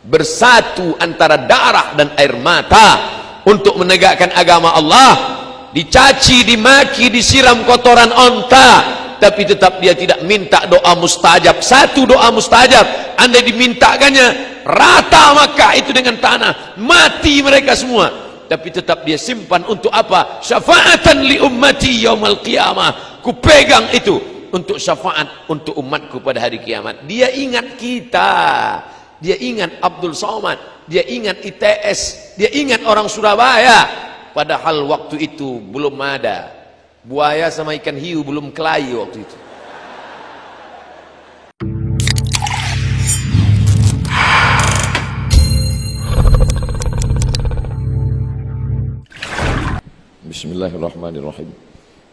bersatu antara darah dan air mata untuk menegakkan agama Allah, dicaci, dimaki, disiram kotoran onta, tapi tetap dia tidak minta doa mustajab. Satu doa mustajab, andai dimintakannya rata Makkah itu dengan tanah, mati mereka semua, tapi tetap dia simpan untuk apa? Syafaatan li ummati yaumal qiyamah. Ku pegang itu untuk syafaat untuk umatku pada hari kiamat. Dia ingat kita, dia ingat Abdul Somad, dia ingat ITS, dia ingat orang Surabaya, padahal waktu itu belum ada buaya sama ikan hiu, belum kelahi waktu itu. Bismillahirrahmanirrahim.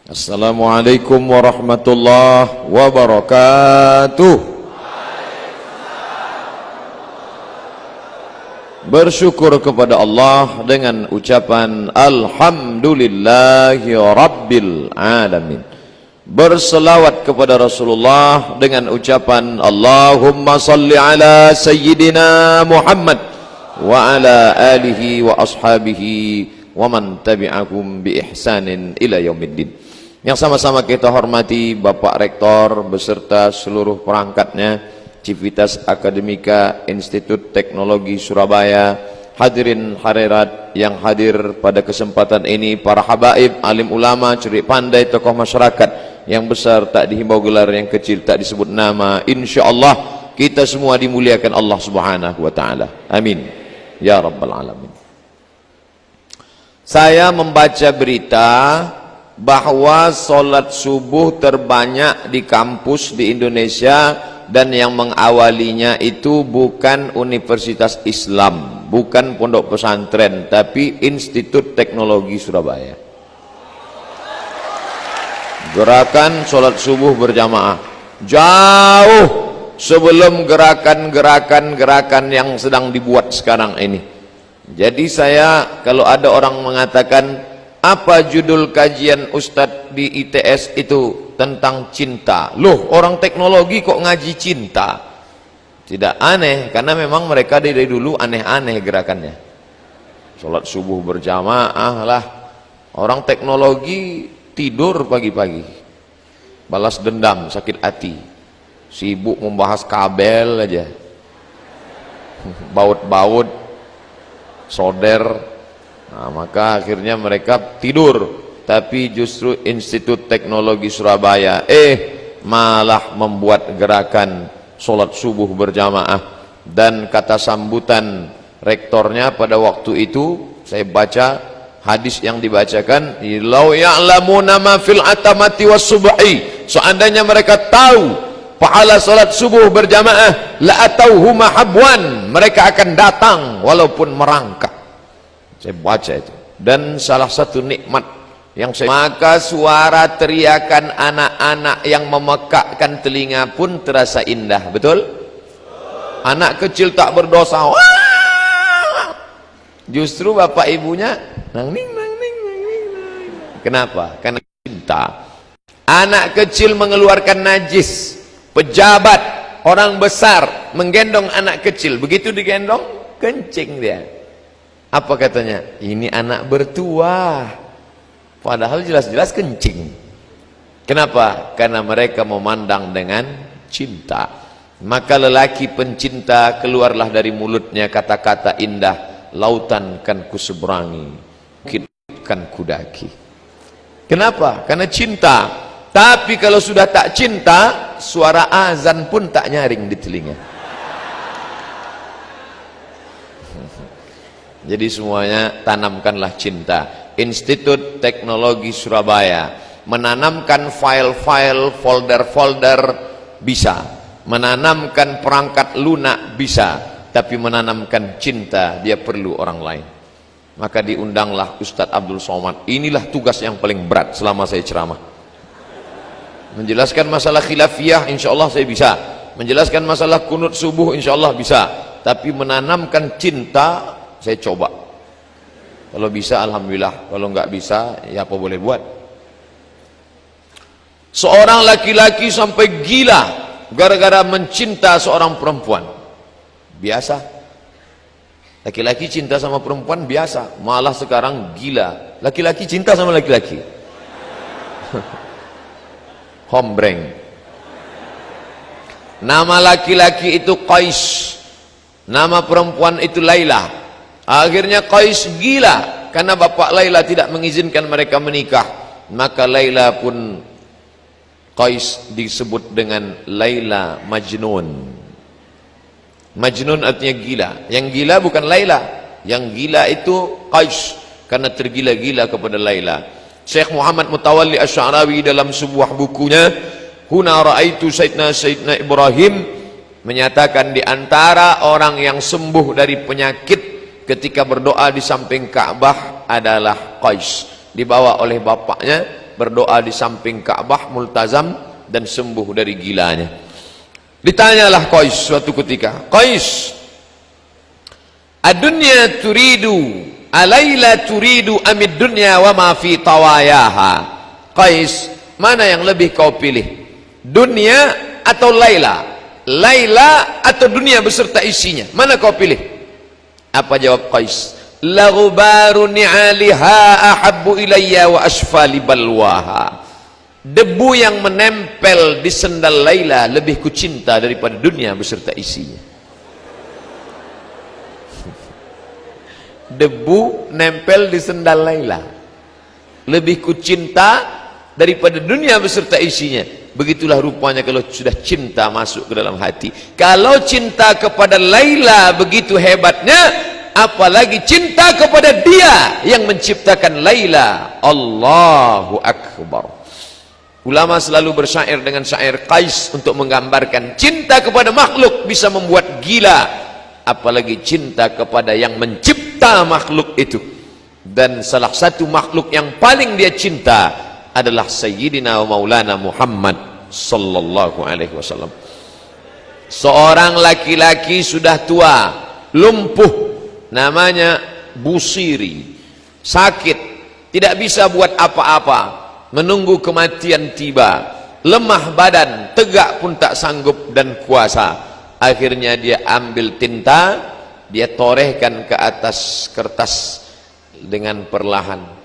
Assalamualaikum warahmatullahi wabarakatuh. Bersyukur kepada Allah dengan ucapan Alhamdulillahi Rabbil Alamin. Berselawat kepada Rasulullah dengan ucapan Allahumma salli ala Sayyidina Muhammad wa ala alihi wa ashabihi wa man tabi'akum bi ihsanin ila yaumiddin. Yang sama-sama kita hormati Bapak Rektor beserta seluruh perangkatnya, Civitas Akademika Institut Teknologi Surabaya, hadirin hadirat yang hadir pada kesempatan ini, para habaib, alim ulama, cerik pandai, tokoh masyarakat, yang besar tak dihimbau gelar, yang kecil tak disebut nama. Insyaallah kita semua dimuliakan Allah Subhanahu wa taala. Amin ya rabbal alamin. Saya membaca berita bahwa sholat subuh terbanyak di kampus di Indonesia, dan yang mengawalinya itu bukan Universitas Islam, bukan pondok pesantren, tapi Institut Teknologi Surabaya. Gerakan sholat subuh berjamaah jauh sebelum gerakan-gerakan yang sedang dibuat sekarang ini. Jadi saya, kalau ada orang mengatakan apa judul kajian Ustadz di ITS itu tentang cinta, loh orang teknologi kok ngaji cinta, tidak aneh, karena memang mereka dari dulu aneh-aneh gerakannya. Sholat subuh berjamaah lah, orang teknologi tidur pagi-pagi, balas dendam, sakit hati, sibuk membahas kabel aja, baut-baut, solder. Nah, maka akhirnya mereka tidur. Tapi justru Institut Teknologi Surabaya malah membuat gerakan sholat subuh berjamaah. Dan kata sambutan rektornya pada waktu itu, saya baca hadis yang dibacakan, lau ya'lamuna ma fil atamati was subhi, seandainya mereka tahu pahala salat subuh berjamaah, la atauhu mahabwan, mereka akan datang walaupun merangkak. Saya baca itu, dan salah satu nikmat yang saya, maka suara teriakan anak-anak yang memekakkan telinga pun terasa indah. Betul? Anak kecil tak berdosa, wah! Justru bapak ibunya nangning. Kenapa? Karena cinta. Anak kecil mengeluarkan najis, pejabat, orang besar menggendong anak kecil, begitu digendong kencing dia. Apa katanya? Ini anak bertuah, padahal jelas-jelas kencing. Kenapa? Karena mereka memandang dengan cinta. Maka lelaki pencinta keluarlah dari mulutnya kata-kata indah, lautan kan kuseberangi, bukit kan kudaki. Kenapa? Karena cinta. Tapi kalau sudah tak cinta, suara azan pun tak nyaring di telinga. Jadi semuanya tanamkanlah cinta. Institut Teknologi Surabaya menanamkan file-file, folder-folder bisa, menanamkan perangkat lunak bisa, tapi menanamkan cinta dia perlu orang lain. Maka diundanglah Ustadz Abdul Somad. Inilah tugas yang paling berat selama saya ceramah. Menjelaskan masalah khilafiyah insyaallah saya bisa, menjelaskan masalah kunut subuh insyaallah bisa, tapi menanamkan cinta saya coba. Kalau bisa alhamdulillah, kalau nggak bisa ya apa boleh buat. Seorang laki-laki sampai gila gara-gara mencinta seorang perempuan. Biasa. Laki-laki cinta sama perempuan biasa, malah sekarang gila. Laki-laki cinta sama laki-laki. Hombreng. Nama laki-laki itu Qais, nama perempuan itu Laila. Akhirnya Qais gila karena bapak Laila tidak mengizinkan mereka menikah. Maka Laila pun, Qais disebut dengan Laila Majnun. Majnun artinya gila. Yang gila bukan Laila, yang gila itu Qais karena tergila-gila kepada Laila. Syekh Muhammad Mutawalli Asy-Sya'rawi dalam sebuah bukunya Huna Ra'aitu Sayyidina Ibrahim menyatakan di antara orang yang sembuh dari penyakit ketika berdoa di samping Ka'bah adalah Qais. Dibawa oleh bapaknya berdoa di samping Ka'bah multazam dan sembuh dari gilanya. Ditanyalah Qais suatu ketika, Qais, ad-dunya turidu alayla turidu amid dunya wa ma fi tawayaha. Qais, mana yang lebih kau pilih, dunia atau Laila? Laila atau dunia beserta isinya, mana kau pilih? Apa jawab Qais? La ghubaru ni'aliha ahabbu ilayya wa asfali balwaha. Debu yang menempel di sendal Laila lebih kucinta daripada dunia beserta isinya. Debu nempel di sendal Laila lebih kucinta daripada dunia beserta isinya. Begitulah rupanya kalau sudah cinta masuk ke dalam hati. Kalau cinta kepada Laila begitu hebatnya, apalagi cinta kepada dia yang menciptakan Laila. Allahu Akbar. Ulama selalu bersyair dengan syair Qais untuk menggambarkan cinta kepada makhluk bisa membuat gila, apalagi cinta kepada yang mencipta makhluk itu. Dan salah satu makhluk yang paling dia cinta adalah Sayyidina wa Maulana Muhammad sallallahu alaihi wasallam. Seorang laki-laki sudah tua, lumpuh, namanya Busiri, sakit, tidak bisa buat apa-apa, menunggu kematian tiba, lemah badan, tegak pun tak sanggup dan kuasa. Akhirnya dia ambil tinta, dia torehkan ke atas kertas dengan perlahan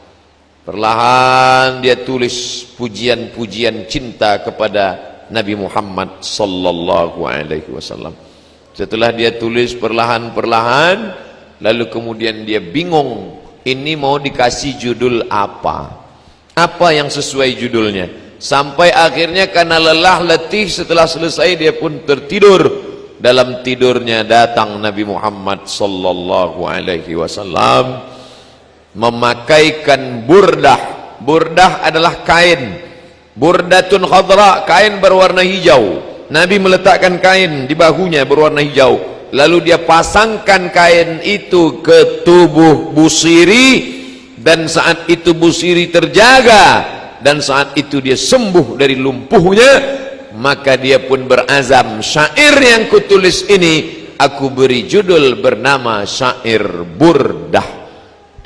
dia tulis pujian-pujian cinta kepada Nabi Muhammad sallallahu alaihi wasallam. Setelah dia tulis perlahan-perlahan, lalu kemudian dia bingung, ini mau dikasih judul apa? Apa yang sesuai judulnya? Sampai akhirnya karena lelah letih setelah selesai dia pun tertidur. Dalam tidurnya datang Nabi Muhammad sallallahu alaihi wasallam memakaikan burdah. Burdah adalah kain. Burdatun khadra, kain berwarna hijau. Nabi meletakkan kain di bahunya berwarna hijau. Lalu dia pasangkan kain itu ke tubuh Busiri. Dan saat itu Busiri terjaga, dan saat itu dia sembuh dari lumpuhnya. Maka dia pun berazam, syair yang kutulis ini aku beri judul bernama syair Burdah.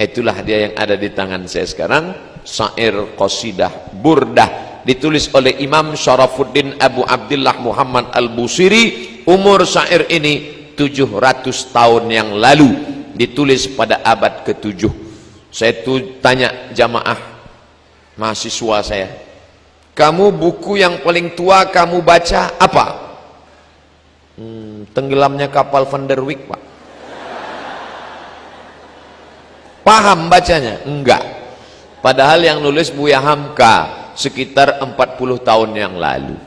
Itulah dia yang ada di tangan saya sekarang, syair qasidah Burdah, ditulis oleh Imam Syarafuddin Abu Abdullah Muhammad Al-Busiri. Umur syair ini 700 tahun yang lalu, ditulis pada abad ke-7. Saya tanya jamaah mahasiswa saya, kamu buku yang paling tua kamu baca apa? Tenggelamnya kapal Van der Wijk, Pak. Paham bacanya? Enggak. Padahal yang nulis Buya Hamka sekitar 40 tahun yang lalu.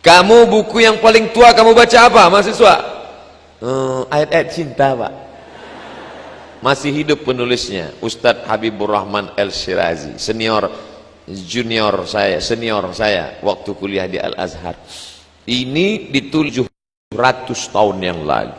Kamu buku yang paling tua kamu baca apa mahasiswa? Ayat-ayat cinta, Pak. Masih hidup penulisnya, Ustadz Habibur Rahman El-Shirazi, senior saya waktu kuliah di Al-Azhar. Ini ditulis 700 tahun yang lalu.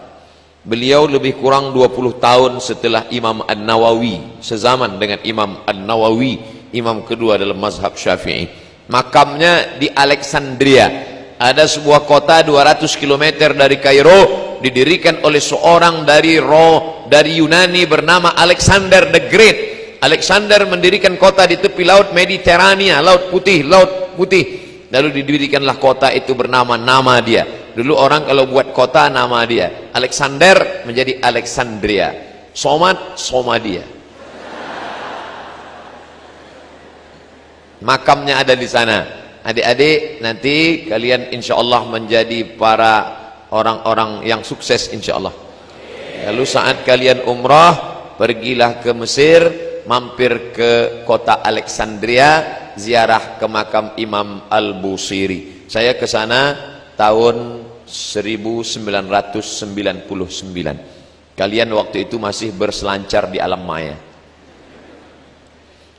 Beliau lebih kurang 20 tahun setelah Imam An-Nawawi, sezaman dengan Imam An-Nawawi, imam kedua dalam mazhab Syafi'i. Makamnya di Alexandria, ada sebuah kota 200 km dari Kairo, didirikan oleh seorang dari Yunani bernama Alexander the Great. Alexander mendirikan kota di tepi laut Mediterania, laut putih. Lalu didirikanlah kota itu bernama nama dia. Dulu orang kalau buat kota nama dia. Alexander menjadi Alexandria. Somad, Somadia. Makamnya ada di sana. Adik-adik nanti kalian insya Allah menjadi para orang-orang yang sukses insya Allah. Lalu saat kalian umrah, pergilah ke Mesir, mampir ke kota Alexandria, ziarah ke makam Imam Al-Busiri. Saya ke sana tahun 1999. Kalian waktu itu masih berselancar di alam maya.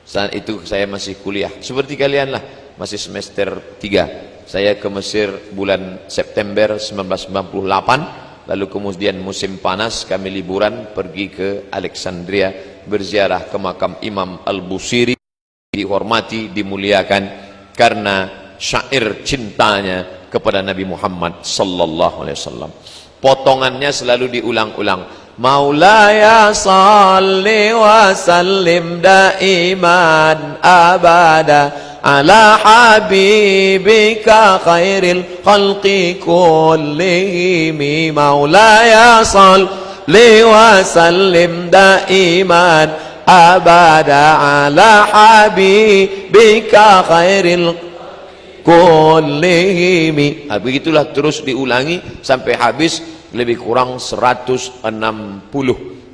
Saat itu saya masih kuliah seperti kalian lah, masih semester 3. Saya ke Mesir bulan September 1998. Lalu kemudian musim panas kami liburan pergi ke Alexandria, berziarah ke makam Imam Al-Busiri, dihormati, dimuliakan karena syair cintanya kepada Nabi Muhammad sallallahu alaihi wasallam. Potongannya selalu diulang-ulang. Maulaya salli wa sallim daiman abada ala habibika khairil khalqi kullihim. Maulaya salli wa sallim daiman abada ala habibika khairil kullihim. Begitulah terus diulangi sampai habis, lebih kurang 160.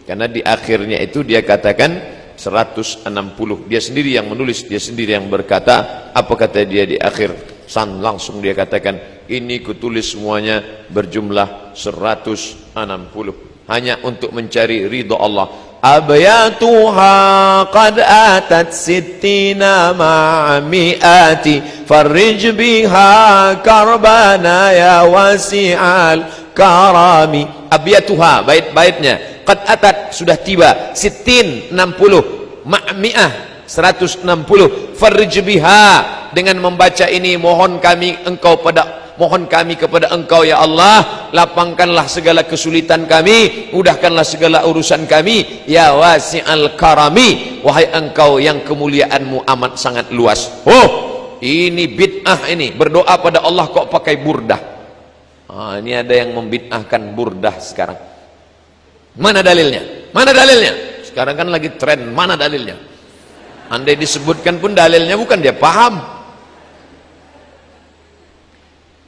Karena di akhirnya itu dia katakan 160. Dia sendiri yang menulis, dia sendiri yang berkata. Apa kata dia di akhir? Langsung dia katakan, ini kutulis semuanya berjumlah 160 hanya untuk mencari ridha Allah. Abyatuha qad atat sittina ma'amiati farrij biha karbana ya wasi'al karami. Abyatuha, bait-baitnya, qad atat, sudah tiba, sittin, 60, ma'mi'ah, 160, farrij biha, dengan membaca ini mohon kami kepada engkau ya Allah, lapangkanlah segala kesulitan kami, mudahkanlah segala urusan kami, ya wasi'al karami, wahai engkau yang kemuliaanmu amat sangat luas. Oh, ini bid'ah ini, berdoa pada Allah kok pakai burdah. Ini ada yang membid'ahkan burdah sekarang. Mana dalilnya? Mana dalilnya? Sekarang kan lagi tren, mana dalilnya? Andai disebutkan pun dalilnya bukan dia paham.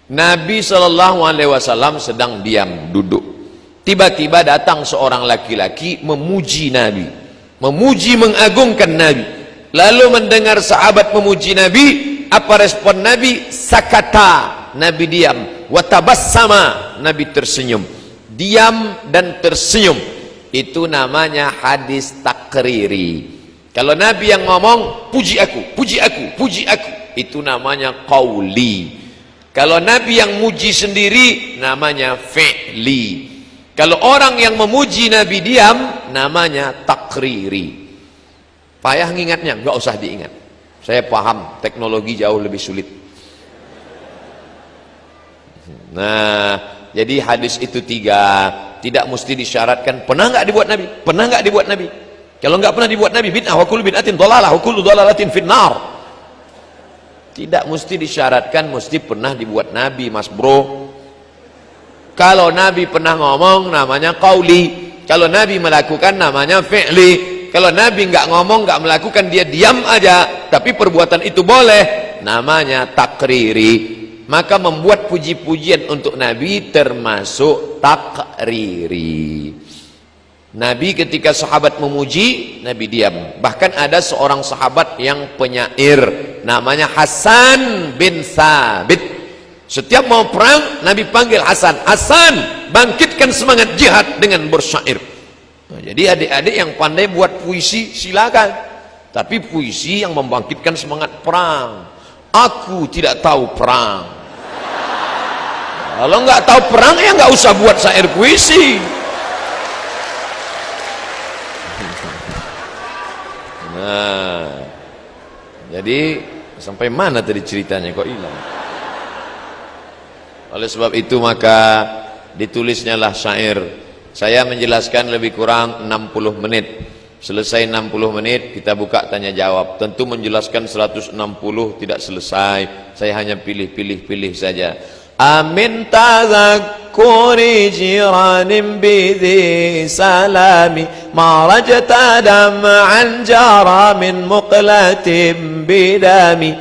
Nabi SAW sedang diam, duduk. Tiba-tiba datang seorang laki-laki memuji Nabi, memuji, mengagungkan Nabi. Lalu mendengar sahabat memuji Nabi, apa respon Nabi? Sakata, Nabi diam. Watabassama, Nabi tersenyum. Diam dan tersenyum, itu namanya hadis takriri. Kalau Nabi yang ngomong, puji aku, puji aku, puji aku, itu namanya qauli. Kalau Nabi yang muji sendiri, namanya fi'li. Kalau orang yang memuji Nabi diam, namanya takriri. Payah ngingatnya? Enggak usah diingat. Saya paham, teknologi jauh lebih sulit. Nah, jadi hadis itu 3. Tidak mesti disyaratkan. Pernah nggak dibuat Nabi? Pernah nggak dibuat Nabi? Kalau nggak pernah dibuat Nabi, bid'ah, wa kullu bid'atin dhalalah, wa kullu dhalalatin finnar. Tidak mesti disyaratkan mesti pernah dibuat Nabi, Mas Bro. Kalau Nabi pernah ngomong, namanya qauli. Kalau Nabi melakukan, namanya fi'li. Kalau Nabi nggak ngomong, nggak melakukan, dia diam aja, tapi perbuatan itu boleh, namanya takriri. Maka membuat puji-pujian untuk Nabi termasuk takriri. Nabi ketika sahabat memuji, Nabi diam. Bahkan ada seorang sahabat yang penyair, namanya Hasan bin Thabit. Setiap mau perang, Nabi panggil Hasan, Hasan, bangkitkan semangat jihad dengan bersyair. Nah, jadi adik-adik yang pandai buat puisi silakan, tapi puisi yang membangkitkan semangat perang. Aku tidak tahu perang. Kalau nggak tahu perang, ya nggak usah buat syair puisi. Nah, jadi sampai mana tadi ceritanya kok hilang? Oleh sebab itu maka ditulisnya lah syair. Saya menjelaskan lebih kurang 60 menit. Selesai 60 menit kita buka tanya jawab. Tentu menjelaskan 160 tidak selesai. Saya hanya pilih saja. Amin tadhakkuri jiranin bidhi salami ma rajta dam'an jara min muqlatin bidami.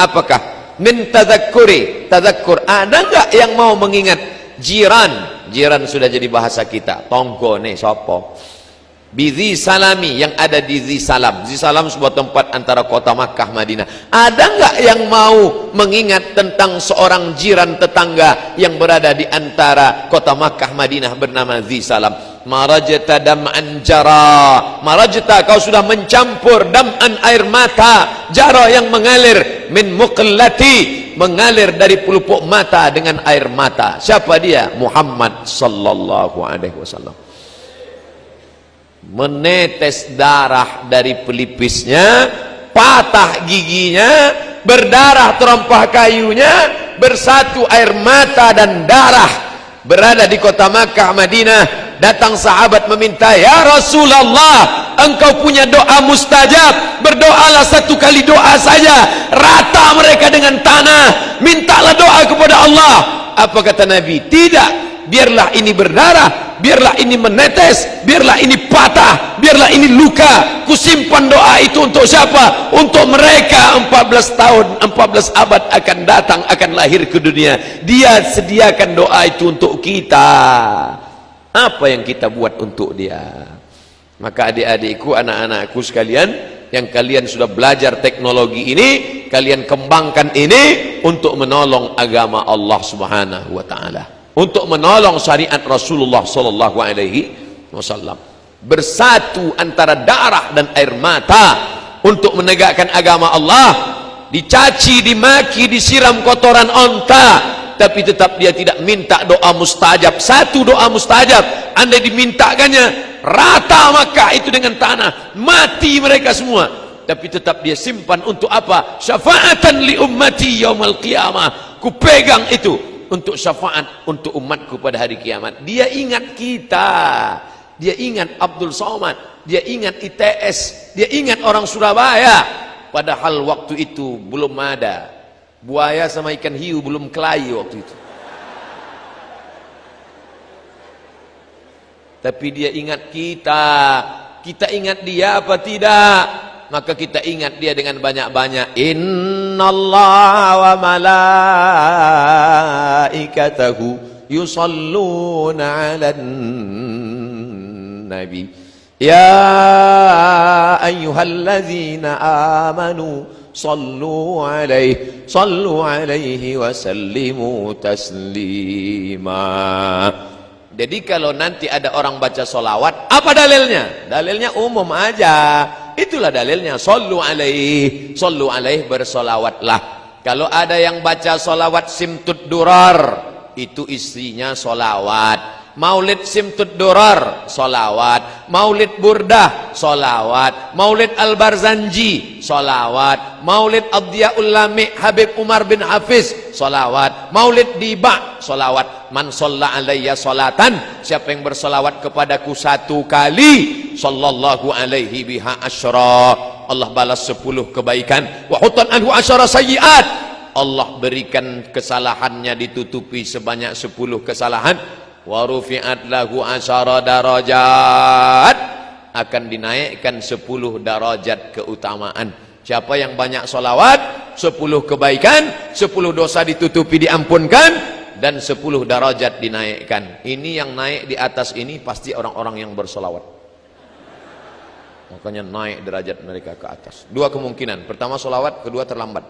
Apakah min tadhakkuri, tadhakkur, ada enggak yang mau mengingat jiran? Jiran sudah jadi bahasa kita. Tonggo nih sopo. Bidhi salami, yang ada di Dhi Salam. Dhi Salam sebuah tempat antara kota Makkah Madinah. Ada enggak yang mau mengingat tentang seorang jiran tetangga yang berada di antara kota Makkah Madinah bernama Dhi Salam? Marajta dam'an jara, marajta, kau sudah mencampur, dam'an, air mata, jara yang mengalir, min muqallati, mengalir dari pelupuk mata dengan air mata. Siapa dia? Muhammad sallallahu alaihi wasallam. Menetes darah dari pelipisnya, patah giginya, berdarah terompah kayunya, bersatu air mata dan darah. Berada di kota Makkah Madinah, datang sahabat meminta, ya Rasulullah, engkau punya doa mustajab, berdoalah satu kali doa saja, rata mereka dengan tanah, mintalah doa kepada Allah. Apa kata Nabi? Tidak, biarlah ini berdarah, biarlah ini menetes, biarlah ini patah, biarlah ini luka, kusimpan doa itu untuk siapa? Untuk mereka 14 tahun, 14 abad akan datang, akan lahir ke dunia. Dia sediakan doa itu untuk kita. Apa yang kita buat untuk dia? Maka adik-adikku, anak-anakku sekalian, yang kalian sudah belajar teknologi ini, kalian kembangkan ini untuk menolong agama Allah Subhanahu wa taala, untuk menolong syariat Rasulullah sallallahu alaihi wasallam. Bersatu antara darah dan air mata untuk menegakkan agama Allah. Dicaci, dimaki, disiram kotoran onta, tapi tetap dia tidak minta doa mustajab. Satu doa mustajab, andai dimintakannya, rata Makkah itu dengan tanah, mati mereka semua, tapi tetap dia simpan untuk apa? Syafaatan li ummati yaumal qiyamah. Ku pegang itu untuk syafaat untuk umatku pada hari kiamat. Dia ingat kita, dia ingat Abdul Somad, dia ingat ITS, dia ingat orang Surabaya. Padahal waktu itu belum ada buaya sama ikan hiu, belum kelahi waktu itu. Tapi dia ingat kita. Kita ingat dia apa tidak? Maka kita ingat dia dengan banyak-banyak. Innallaha wa malaikatahu yusalluna 'alan nabi ya ayyuhalladzina amanu sallu alaihi wa sallimu taslima. Jadi kalau nanti ada orang baca solawat, apa dalilnya? Dalilnya umum aja. Itulah dalilnya. Sallu alaihi bersolawatlah. Kalau ada yang baca solawat simtud durar, itu isinya solawat. Maulid simtud durar, solawat. Maulid burdah, solawat. Maulid al-barzanji, solawat. Maulid ad-diyaul lami Habib Umar bin Hafiz, solawat. Maulid diba, solawat. Man sholla alayya sholatan, siapa yang bersolawat kepadaku satu kali, sallallahu alaihi biha asyra, Allah balas 10 kebaikan. Wa hutan anhu asyara sayyiat, Allah berikan kesalahannya ditutupi sebanyak 10 kesalahan. Wa rufi'at lahu asyara darajat, akan dinaikkan 10 darajat keutamaan. Siapa yang banyak solawat, 10 kebaikan, 10 dosa ditutupi diampunkan, dan 10 darajat dinaikkan. Ini yang naik di atas ini pasti orang-orang yang bersolawat. Makanya naik derajat mereka ke atas. Dua kemungkinan. Pertama solawat, kedua terlambat.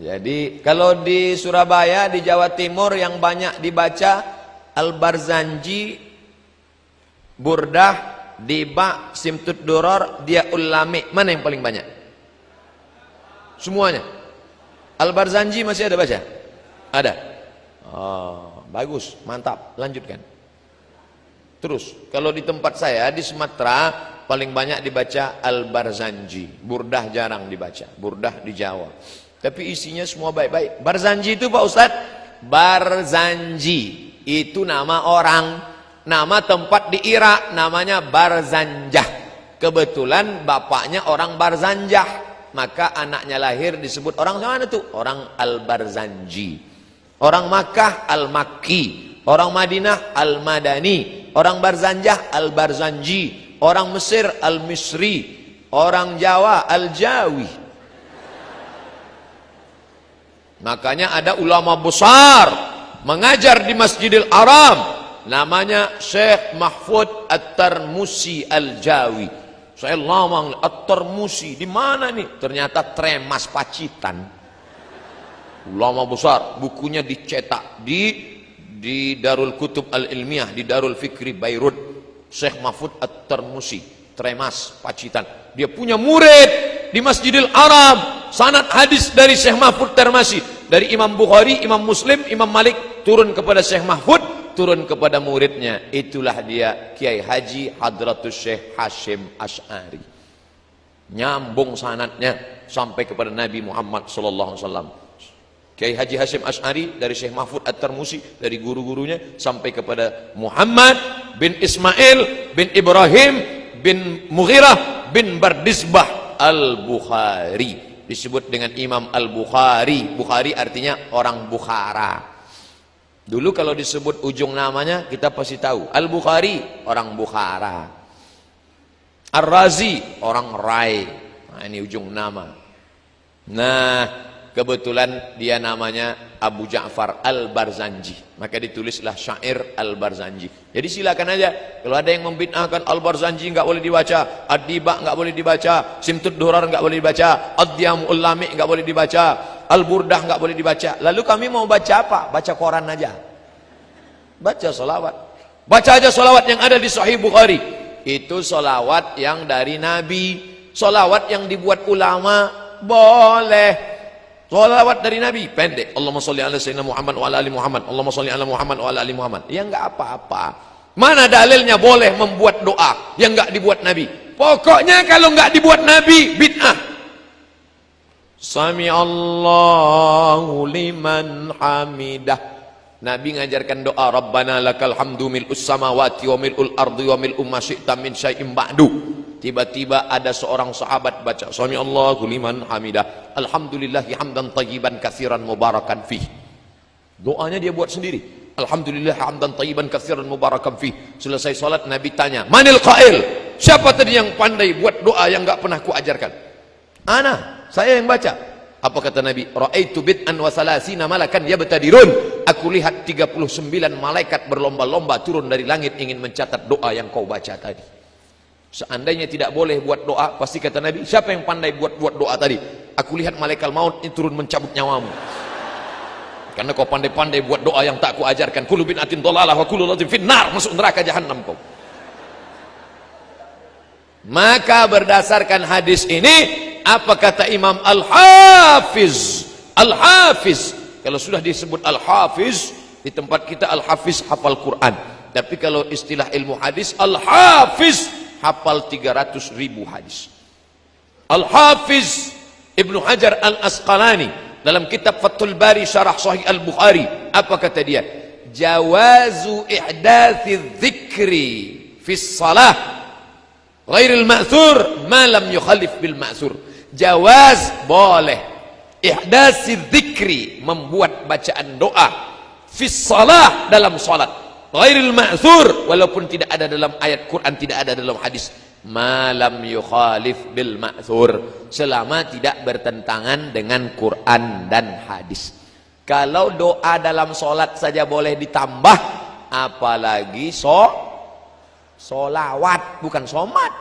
Jadi kalau di Surabaya, di Jawa Timur yang banyak dibaca Al-Barzanji, Burdah, Diba, Simtud Duror, Diyaul Lami, mana yang paling banyak? Semuanya. Al-Barzanji masih ada baca? Ada. Oh, bagus, mantap, lanjutkan. Terus, kalau di tempat saya di Sumatera paling banyak dibaca Al-Barzanji. Burdah jarang dibaca, Burdah di Jawa. Tapi isinya semua baik-baik. Barzanji itu Pak Ustadz, Barzanji itu nama orang. Nama tempat di Irak namanya Barzanjah. Kebetulan bapaknya orang Barzanjah, maka anaknya lahir disebut orang mana tuh? Orang Al-Barzanji. Orang Makkah Al-Makki, orang Madinah Al-Madani, orang Barzanjah Al-Barzanji, orang Mesir Al-Misri, orang Jawa Al-Jawi. Makanya ada ulama besar mengajar di Masjidil Haram, namanya Syekh Mahfud At-Tarmusi Al-Jawi. Saya lama At-Tarmusi di mana nih? Ternyata Tremas Pacitan. Ulama besar, bukunya dicetak di Darul Kutub Al-Ilmiah, di Darul Fikri Beirut. Syekh Mahfud At-Tarmusi, Tremas Pacitan. Dia punya murid di Masjidil Haram. Sanad hadis dari Syekh Mahfud Tarmusi, dari Imam Bukhari, Imam Muslim, Imam Malik, turun kepada Syekh Mahfud, turun kepada muridnya. Itulah dia Kiai Haji Hadratus Syekh Hashim Asy'ari. Nyambung sanadnya sampai kepada Nabi Muhammad sallallahu alaihi wasallam. Kiai Haji Hashim Asy'ari dari Syekh Mahfud At-Tarmusi, dari guru-gurunya sampai kepada Muhammad bin Ismail bin Ibrahim bin Mughirah bin Bardisbah Al-Bukhari. Disebut dengan Imam Al-Bukhari. Bukhari artinya orang Bukhara. Dulu kalau disebut ujung namanya kita pasti tahu. Al-Bukhari orang Bukhara. Ar-Razi orang Rai. Nah, ini ujung nama. Nah, kebetulan dia namanya Abu Ja'far Al-Barzanji, maka ditulislah syair Al-Barzanji. Jadi silakan aja, kalau ada yang membid'ahkan Al-Barzanji nggak boleh dibaca, Ad-Diba nggak boleh dibaca, Simtud Durar nggak boleh dibaca, Ad-Diyamul Lami nggak boleh dibaca, Al-Burdah nggak boleh dibaca. Lalu kami mau baca apa? Baca koran aja, baca solawat, baca aja solawat yang ada di Sahih Bukhari. Itu solawat yang dari Nabi. Solawat yang dibuat ulama boleh. Salawat dari Nabi pendek, Allahumma sholli ala sayyidina Muhammad wa ala ali Muhammad, Allahumma sholli ala Muhammad wa ala ali Muhammad. Ya enggak apa-apa. Mana dalilnya boleh membuat doa yang enggak dibuat Nabi? Pokoknya kalau enggak dibuat Nabi bid'ah. Sami Allahu liman hamidah. Nabi ngajarkan doa Rabbana lakal hamdu mil'us samawati wa mil'ul ardi wa mil'u ma syi'ta min syai'in ba'du. Tiba-tiba ada seorang sahabat baca Sami Allahu liman hamidah, alhamdulillahi hamdan tayyiban katsiran mubarakan fih. Doanya dia buat sendiri. Alhamdulillah hamdan tayyiban katsiran mubarakan fih. Selesai salat Nabi tanya, "Manil qail?" Siapa tadi yang pandai buat doa yang enggak pernah kuajarkan? Ana, saya yang baca. Apa kata Nabi? Ra'aitu bid'an wa salasina malakan yabtadirun. Aku lihat 39 malaikat berlomba-lomba turun dari langit ingin mencatat doa yang kau baca tadi. Seandainya tidak boleh buat doa, pasti kata Nabi, siapa yang pandai buat doa tadi? Aku lihat malaikat maut ini turun mencabut nyawamu. Karena kau pandai-pandai buat doa yang tak kuajarkan. Kullu bid'atin dhalalah wa kullu dhalatin finnar, masuk neraka jahanam kau. Maka berdasarkan hadis ini, apa kata Imam Al-Hafiz? Al-Hafiz, kalau sudah disebut Al-Hafiz, di tempat kita Al-Hafiz hafal Quran. Tapi kalau istilah ilmu hadis, Al-Hafiz hafal 300.000 hadis. Al-Hafiz Ibnu Hajar Al-Asqalani dalam kitab Fathul Bari Syarah Sahih Al-Bukhari, apa kata dia? Jawazu ihdathi dzikri fi shalah ghairil ma'thur ma lam yukhalif bil ma'thur. Jawaz, boleh, ihdathi dzikri, membuat bacaan doa, fi shalah, dalam salat, ghairil ma'thur, walaupun tidak ada dalam ayat Quran, tidak ada dalam hadis, malam yukhalif bil ma'thur, selama tidak bertentangan dengan Quran dan hadis. Kalau doa dalam solat saja boleh ditambah, apalagi solawat, bukan somat.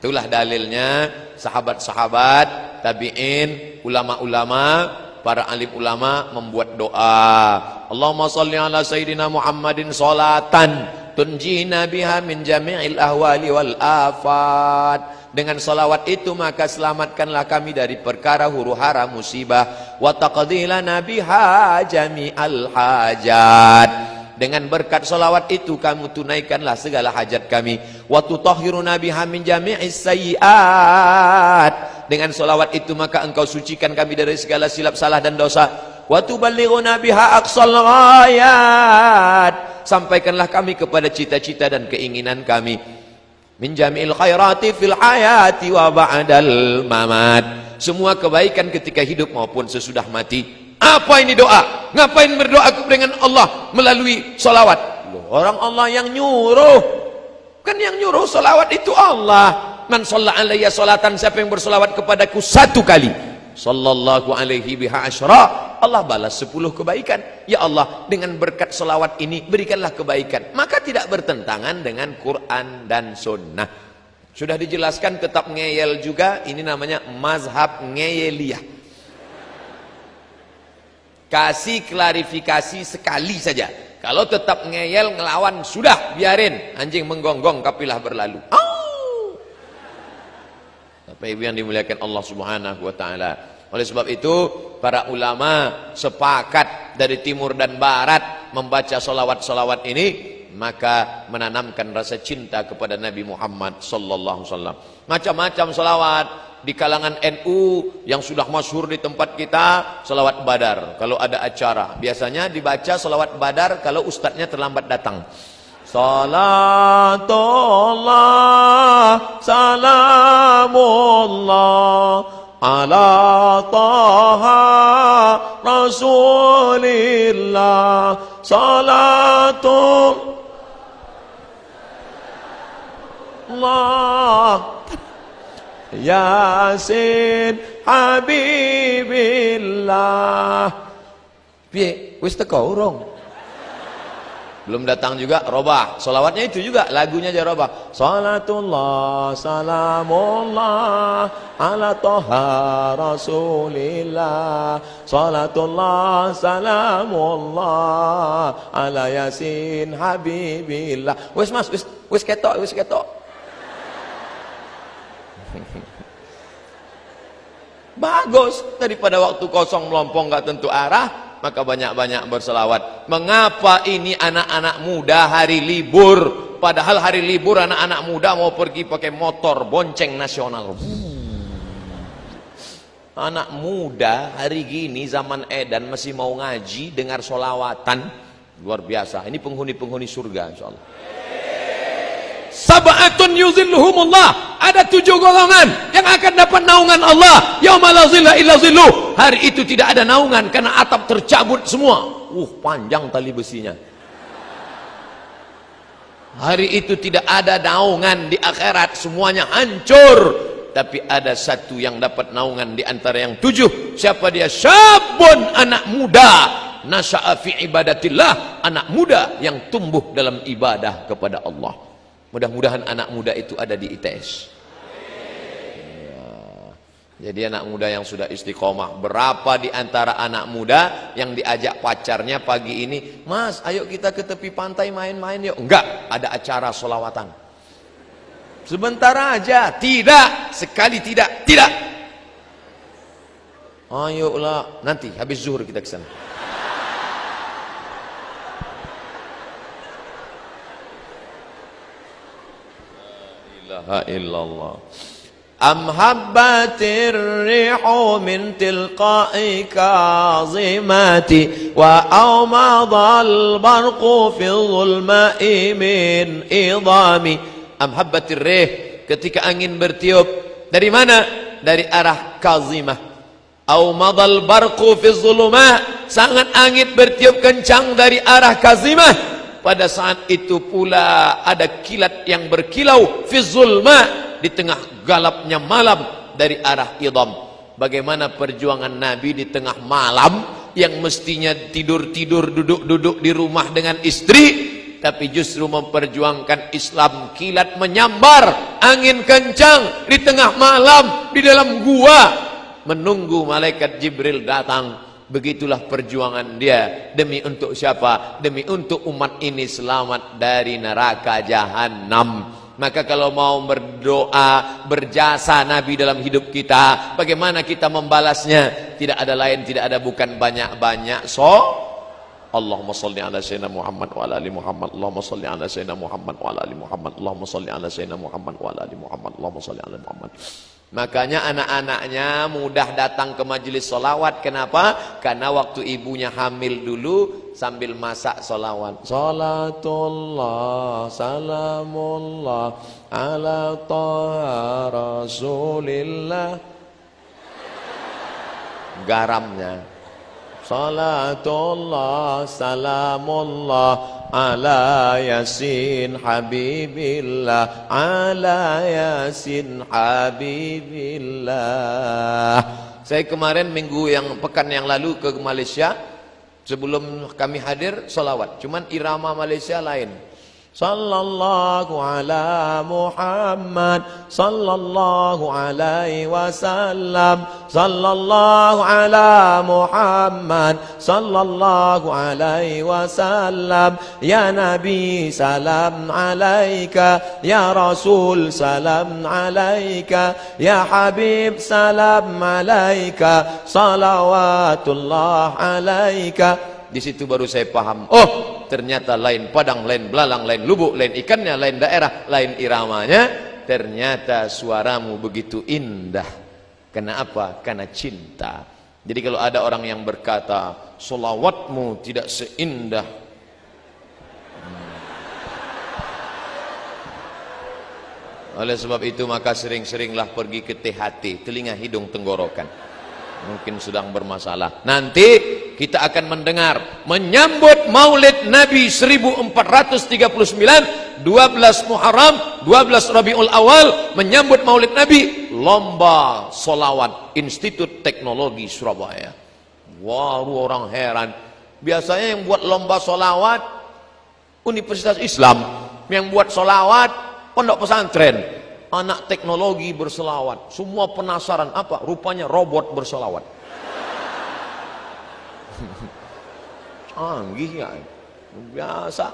Itulah dalilnya sahabat-sahabat, tabi'in, ulama-ulama, para alim ulama membuat doa. Allahumma sholli ala sayyidina Muhammadin sholatan tunjina biha min jami'il ahwali wal afat. Dengan salawat itu maka selamatkanlah kami dari perkara huru-hara musibah, wa taqdilana biha jami'al hajat. Dengan berkat salawat itu kamu tunaikanlah segala hajat kami, wa tutahhiruna biha min jami'is sayyi'at. Dengan salawat itu maka engkau sucikan kami dari segala silap salah dan dosa, wa tuballighuna biha aqsal ghayat. sampaikanlah kami kepada cita-cita dan keinginan kami. Min jami'il khairati fil hayati wa ba'dal mamat. Semua kebaikan ketika hidup maupun sesudah mati. Apa ini doa? Ngapain berdoa dengan Allah melalui salawat? Loh, orang Allah yang nyuruh. Kan yang nyuruh salawat itu Allah. Man shalla alayya salatan, siapa yang bersalawat kepadaku 1 kali, sallallahu alaihi biha asyra, Allah balas 10 kebaikan. Ya Allah, dengan berkat salawat ini berikanlah kebaikan. Maka tidak bertentangan dengan Quran dan Sunnah. Sudah dijelaskan tetap ngeyel juga. Ini namanya mazhab ngeyeliyah. Kasih klarifikasi sekali saja. Kalau tetap ngeyel ngelawan, sudah biarin, anjing menggonggong kapilah berlalu. Bapak Ibu yang dimuliakan Allah Subhanahu wa taala. Oleh sebab itu para ulama sepakat dari timur dan barat membaca salawat-salawat ini, maka menanamkan rasa cinta kepada Nabi Muhammad sallallahu alaihi wasallam. Macam-macam salawat di kalangan NU yang sudah masyhur di tempat kita, salawat Badar. Kalau ada acara, biasanya dibaca salawat Badar kalau ustadznya terlambat datang. Salatullah salamullah ala taha rasulillah salatullah yasin habibillah. Piye wis teko urung? Belum datang juga, robah. Salawatnya itu juga, lagunya aja robah. Salatullah salamullah ala toha rasulillah. Salatullah salamullah ala yasin habibillah. Wis mas, wis ketok, wis ketok. Bagus, daripada waktu kosong melompong gak tentu arah, maka banyak-banyak berselawat. Mengapa ini anak-anak muda hari libur, padahal hari libur anak-anak muda mau pergi pakai motor bonceng nasional. Anak muda hari gini zaman edan masih mau ngaji, dengar solawatan, luar biasa. Ini penghuni-penghuni surga insyaallah. Sab'atun yuzilluhumullah, ada 7 golongan yang akan dapat naungan Allah. Yauma la zilla illa zilluh. Hari itu tidak ada naungan karena atap tercabut semua. Panjang tali besinya. Hari itu tidak ada naungan di akhirat, semuanya hancur. Tapi ada satu yang dapat naungan di antara yang 7. Siapa dia? Syabun, anak muda. Nasya'a fi ibadatillah, anak muda yang tumbuh dalam ibadah kepada Allah. Mudah-mudahan anak muda itu ada di ITS. Jadi anak muda yang sudah istiqomah. Berapa di antara anak muda yang diajak pacarnya pagi ini, Mas ayo kita ke tepi pantai main-main yuk. Enggak, ada acara solawatan. Sebentar aja. Tidak, sekali tidak. Tidak. Ayolah, nanti habis zuhur kita ke sana. La ilaha illallah. Am habbatir rihu min tilqa'i kazimati wa awmadal barqu fi dhulma'i min idami. Am habbatir rih, ketika angin bertiup dari mana? Dari arah kazimah. Awmadal barqu fi dhulma, sangat angin bertiup kencang dari arah kazimah. Pada saat itu pula ada kilat yang berkilau fi zulma, di tengah galapnya malam dari arah idam. Bagaimana perjuangan Nabi di tengah malam yang mestinya tidur-tidur, duduk-duduk di rumah dengan istri, tapi justru memperjuangkan Islam. Kilat menyambar, angin kencang di tengah malam di dalam gua menunggu malaikat Jibril datang. Begitulah perjuangan dia. Demi untuk siapa? Demi untuk umat ini selamat dari neraka jahanam. Maka kalau mau berdoa, berjasa Nabi dalam hidup kita, bagaimana kita membalasnya? Tidak ada lain, tidak ada bukan banyak-banyak. Allahumma salli ala sayyidina Muhammad wa ala ali Muhammad. Allahumma salli ala sayyidina Muhammad wa ala ali Muhammad. Allahumma salli ala sayyidina Muhammad wa ala ali Muhammad. Allahumma salli ala Muhammad. Makanya anak-anaknya mudah datang ke majelis solawat. Kenapa? Karena waktu ibunya hamil dulu, sambil masak solawat. Salatullah salamullah ala taha rasulillah. Garamnya. Salatullah salamullah ala yasin habibillah, ala yasin habibillah. Saya kemarin pekan yang lalu ke Malaysia. Sebelum kami hadir salawat, cuman irama Malaysia lain. Sallallahu ala Muhammad sallallahu alaihi wasallam, sallallahu ala Muhammad sallallahu alaihi wasallam, ya Nabi salam alaika, ya Rasul salam alaika, ya Habib salam alaika, salawatullah alaika. Di situ baru saya paham, oh ternyata lain Padang, lain belalang, lain lubuk, lain ikannya, lain daerah, lain iramanya. Ternyata suaramu begitu indah. Kenapa? Karena cinta. Jadi kalau ada orang yang berkata solawatmu tidak seindah, oleh sebab itu maka sering-seringlah pergi ke THT, telinga hidung tenggorokan. Mungkin sedang bermasalah. Nanti kita akan mendengar menyambut Maulid Nabi 1439, 12 Muharram, 12 Rabiul Awal, menyambut Maulid Nabi, lomba solawat Institut Teknologi Surabaya. Wah, orang heran. Biasanya yang buat lomba solawat Universitas Islam, yang buat solawat pondok pesantren. Anak teknologi berselawat, semua penasaran apa? Rupanya robot berselawat. Canggih ya, biasa.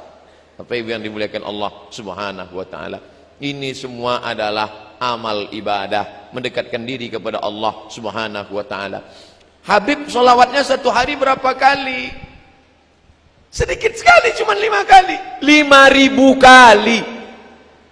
Tapi yang dimuliakan Allah Subhanahu wa taala, ini semua adalah amal ibadah, mendekatkan diri kepada Allah Subhanahu wa taala. Habib solawatnya satu hari berapa kali? Sedikit sekali, cuma 5 kali. 5.000 kali.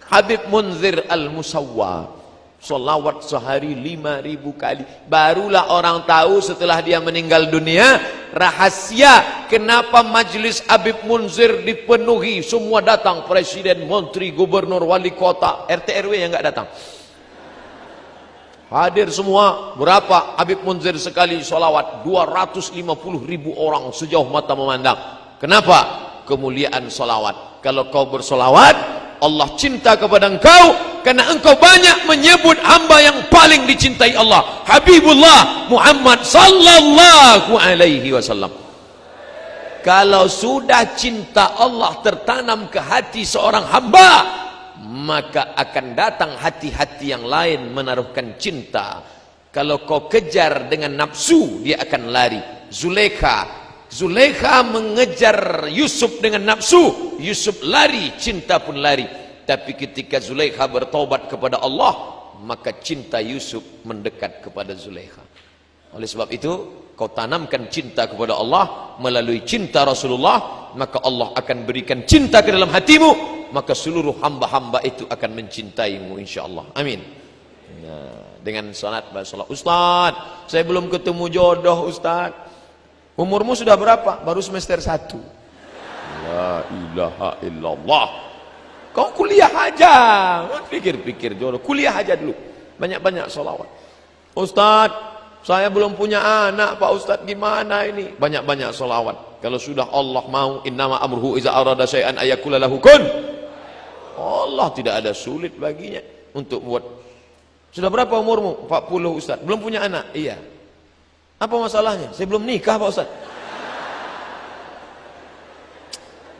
Habib Munzir Al-Musawwa solawat sehari 5.000 kali. Barulah orang tahu setelah dia meninggal dunia rahasia kenapa majlis Habib Munzir dipenuhi, semua datang, presiden, menteri, gubernur, wali kota, RT RW yang enggak datang hadir semua. Berapa Habib Munzir sekali solawat? 250.000 orang sejauh mata memandang. Kenapa? Kemuliaan solawat. Kalau kau bersolawat, Allah cinta kepada engkau karena engkau banyak menyebut hamba yang paling dicintai Allah, Habibullah Muhammad sallallahu alaihi wasallam. Kalau sudah cinta Allah tertanam ke hati seorang hamba, maka akan datang hati-hati yang lain menaruhkan cinta. Kalau kau kejar dengan nafsu, dia akan lari. Zulaikha mengejar Yusuf dengan nafsu, Yusuf lari, cinta pun lari. Tapi ketika Zulaikha bertobat kepada Allah, maka cinta Yusuf mendekat kepada Zulaikha. Oleh sebab itu, kau tanamkan cinta kepada Allah melalui cinta Rasulullah, maka Allah akan berikan cinta ke dalam hatimu, maka seluruh hamba-hamba itu akan mencintaimu insyaallah. Amin. Nah, dengan salat basalah. Ustaz, saya belum ketemu jodoh Ustaz. Umurmu sudah berapa? Baru semester 1. La ilaha illallah. Kau kuliah aja. Pikir-pikir jodoh. Kuliah aja dulu. Banyak-banyak sholawat. Ustaz, saya belum punya anak Pak Ustaz, gimana ini? Banyak-banyak sholawat. Kalau sudah Allah mau, innama amruhu iza arada syai'an ayakula lahu kun. Allah tidak ada sulit baginya untuk buat. Sudah berapa umurmu? 40 Ustaz. Belum punya anak? Iya. Apa masalahnya? Saya belum nikah Pak Ustaz.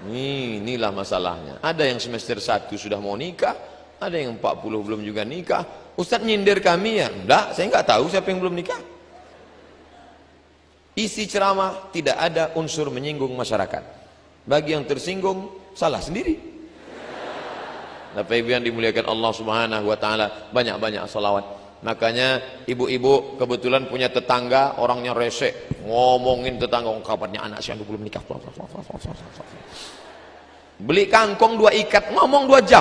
Inilah masalahnya. Ada yang semester 1 sudah mau nikah, ada yang 40 belum juga nikah. Ustaz nyindir kami ya? Enggak, saya enggak tahu siapa yang belum nikah. Isi ceramah tidak ada unsur menyinggung masyarakat. Bagi yang tersinggung, salah sendiri. Bapak Ibu yang dimuliakan Allah Subhanahu wa taala, banyak-banyak salawat. Makanya ibu-ibu kebetulan punya tetangga orangnya rese, ngomongin tetangga, kabarnya anak si anu belum nikah. Beli kangkong 2 ikat, ngomong 2 jam.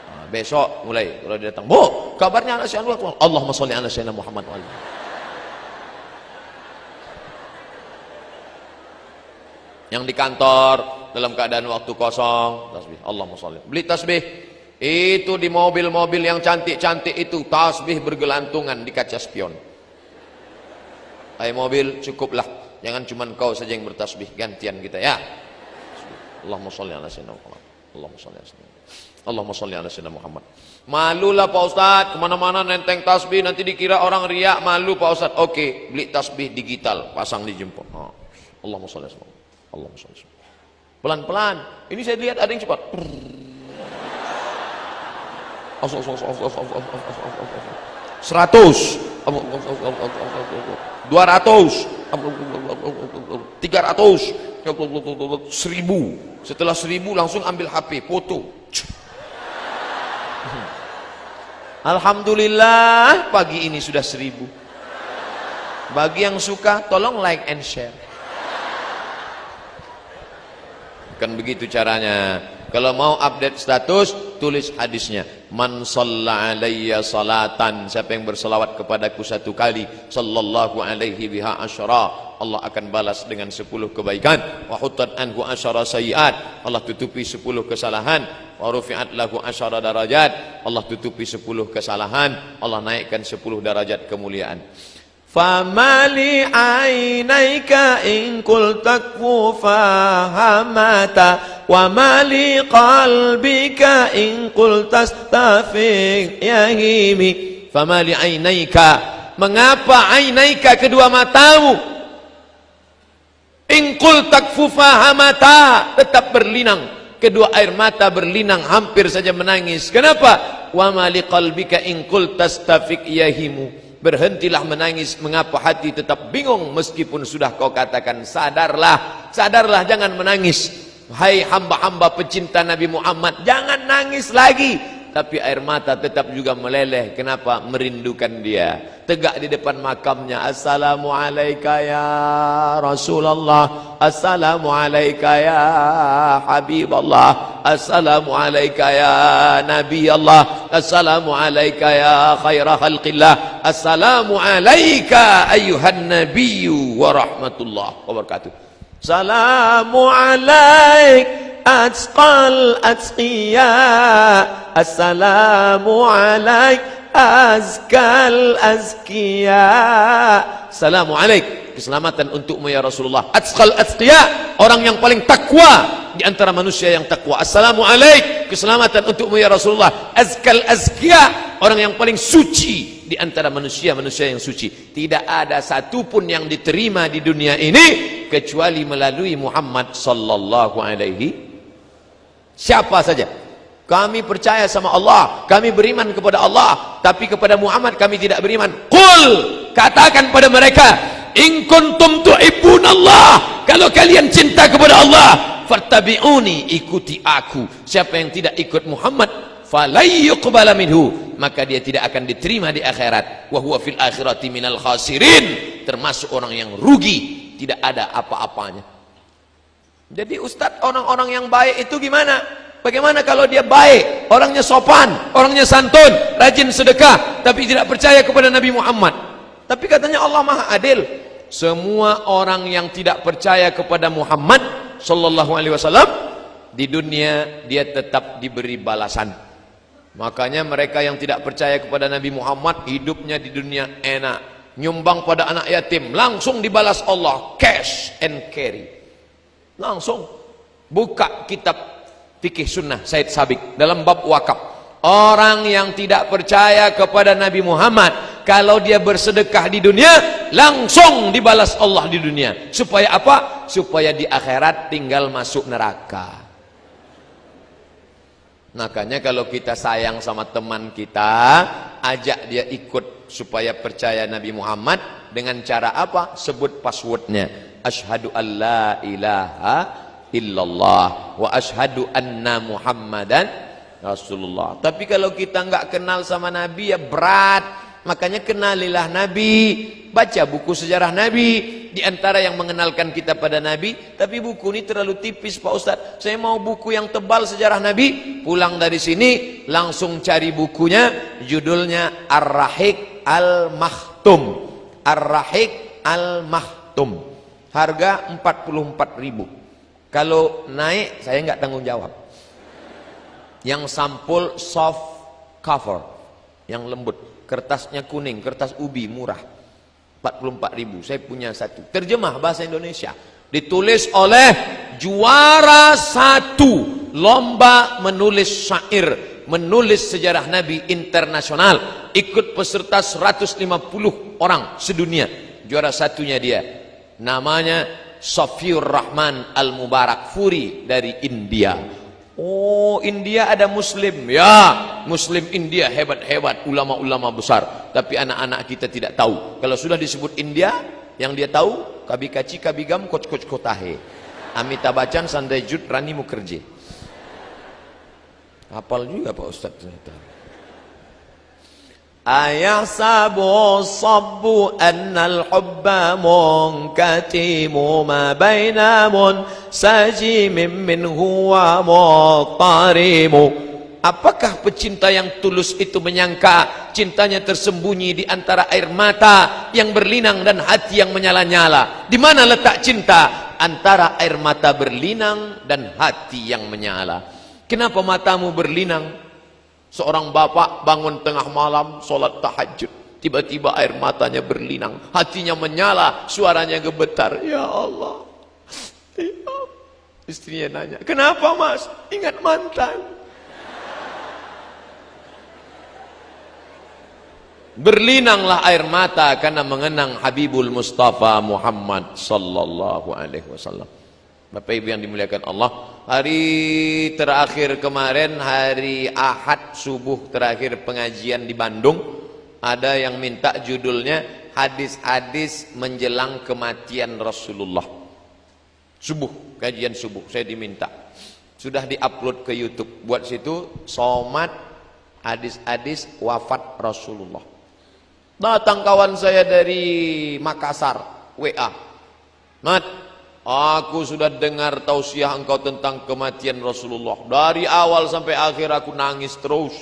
Nah, besok mulai kalau dia datang, "Bu, kabarnya anak si anu, Allahumma sholli ala sayyidina Muhammad wa alihi." Yang di kantor dalam keadaan waktu kosong, tasbih. Allahumma sholli. Beli tasbih. Itu di mobil-mobil yang cantik-cantik itu tasbih bergelantungan di kaca spion. Hai mobil, cukuplah. Jangan cuma kau saja yang bertasbih, gantian kita ya. Allahumma sholli ala sayyidina Muhammad. Allahumma sholli ala sayyidina Muhammad. Allahumma sholli ala sayyidina Muhammad. Malulah Pak Ustadz, kemana-mana nenteng tasbih, nanti dikira orang riak, malu Pak Ustadz. Oke, beli tasbih digital, pasang di jempol. Oh. Allahumma sholli ala sayyidina Muhammad. Allahumma sholli ala sayyidina Muhammad. Pelan-pelan. Ini saya lihat ada yang cepat. 100, 200, 300, 1000, 1000. Setelah 1000 langsung ambil HP, foto. Alhamdulillah pagi ini sudah 1000. Bagi yang suka tolong like and share. Kan begitu caranya. Kalau mau update status, tulis hadisnya. Man shalla alayya salatan, siapa yang berselawat kepadaku 1 kali, sallallahu alaihi biha asyara, Allah akan balas dengan 10 kebaikan. Wa hutat anhu asyara sayiat, Allah tutupi 10 kesalahan. Wa rufi'at lahu asyara darajat, Allah tutupi 10 kesalahan, Allah naikkan 10 derajat kemuliaan. Famali ainaika in qul takfu fahamata wa mali qalbika in qul tastafiq yahimi. Famali ainaika, mengapa ainaika kedua matamu, in qul takfu fahamata tetap berlinang, kedua air mata berlinang hampir saja menangis. Kenapa? Wa mali qalbika in qul tastafiq yahimu, berhentilah menangis, mengapa hati tetap bingung meskipun sudah kau katakan sadarlah, sadarlah, jangan menangis. Hai hamba-hamba pecinta Nabi Muhammad, jangan nangis lagi. Tapi air mata tetap juga meleleh. Kenapa? Merindukan dia. Tegak di depan makamnya, assalamualaikum ya Rasulullah, assalamualaikum ya Habiballah, assalamualaikum ya Nabi Allah, assalamualaikum ya khaira khalqillah, assalamualaikum ayuhan nabiyyu wa rahmatullah wa barakatuh. Salamu alaik atqal atqiya, assalamu alaik azkal azkiya. Assalamu alaik, keselamatan untukmu ya Rasulullah. Atqal atqiya, orang yang paling takwa di antara manusia yang takwa. Assalamu alaik, keselamatan untukmu ya Rasulullah. Azkal azkiya, orang yang paling suci di antara manusia-manusia yang suci. Tidak ada satupun yang diterima di dunia ini kecuali melalui Muhammad sallallahu alaihi. Siapa saja. Kami percaya sama Allah, kami beriman kepada Allah, tapi kepada Muhammad kami tidak beriman. Qul, katakan pada mereka, in kuntum tuhibbunallah, kalau kalian cinta kepada Allah, fattabi'uni, ikuti aku. Siapa yang tidak ikut Muhammad, falai yuqbala minhu, maka dia tidak akan diterima di akhirat. Wa huwa fil akhirati minal khasirin, termasuk orang yang rugi, tidak ada apa-apanya. Jadi ustadz, orang-orang yang baik itu gimana? Bagaimana kalau dia baik, orangnya sopan, orangnya santun, rajin sedekah, tapi tidak percaya kepada Nabi Muhammad? Tapi katanya Allah Maha Adil. Semua orang yang tidak percaya kepada Muhammad sallallahu alaihi wasallam di dunia dia tetap diberi balasan. Makanya mereka yang tidak percaya kepada Nabi Muhammad hidupnya di dunia enak, nyumbang pada anak yatim, langsung dibalas Allah, cash and carry. Langsung buka kitab fikih sunnah Said Sabiq dalam bab wakaf. Orang yang tidak percaya kepada Nabi Muhammad, kalau dia bersedekah di dunia, langsung dibalas Allah di dunia. Supaya apa? Supaya di akhirat tinggal masuk neraka. Makanya kalau kita sayang sama teman kita, ajak dia ikut supaya percaya Nabi Muhammad. Dengan cara apa? Sebut passwordnya, asyhadu an la ilaha illallah wa asyhadu anna Muhammadan Rasulullah. Tapi kalau kita nggak kenal sama Nabi, ya berat. Makanya kenalilah Nabi, baca buku sejarah Nabi. Di antara yang mengenalkan kita pada Nabi, tapi buku ini terlalu tipis Pak Ustadz. Saya mau buku yang tebal sejarah Nabi. Pulang dari sini langsung cari bukunya, judulnya Ar-Rahiq Al-Makhtum. Ar-Rahiq Al-Makhtum. Harga 44.000. Kalau naik saya nggak tanggung jawab. Yang sampul soft cover, yang lembut, kertasnya kuning, kertas ubi murah, 44.000. Saya punya satu. Terjemah bahasa Indonesia. Ditulis oleh juara 1 lomba menulis syair, menulis sejarah Nabi internasional. Ikut peserta 150 orang sedunia. Juara satunya dia. Namanya Safiur Rahman Al-Mubarak Furi dari India. Oh, India ada Muslim. Ya, Muslim India hebat-hebat, ulama-ulama besar. Tapi anak-anak kita tidak tahu. Kalau sudah disebut India, yang dia tahu, kabi kaci, kabi gam, koc kotahe. Amitabh Bachchan, Sanjay Dutt, Rani Mukherjee. Hafal juga Pak Ustaz ternyata. Ayahsabu sabbu annal hubba munkatimu ma baina munsajimin minhu wa muqtarimu. Apakah pecinta yang tulus itu menyangka cintanya tersembunyi di antara air mata yang berlinang dan hati yang menyala-nyala? Di mana letak cinta? Antara air mata berlinang dan hati yang menyala. Kenapa matamu berlinang? Seorang bapak bangun tengah malam, sholat tahajud. Tiba-tiba air matanya berlinang. Hatinya menyala, suaranya gemetar. Ya Allah. Ya. Istrinya nanya, kenapa mas? Ingat mantan. Berlinanglah air mata karena mengenang Habibul Mustafa Muhammad sallallahu alaihi wasallam. Bapak Ibu yang dimuliakan Allah, hari terakhir kemarin, hari Ahad subuh terakhir pengajian di Bandung, ada yang minta judulnya hadis-hadis menjelang kematian Rasulullah. Subuh, kajian subuh, saya diminta. Sudah diupload ke YouTube. Buat situ somat hadis-hadis wafat Rasulullah. Datang kawan saya dari Makassar, WA. Mat, aku sudah dengar tausiah engkau tentang kematian Rasulullah. Dari awal sampai akhir aku nangis terus.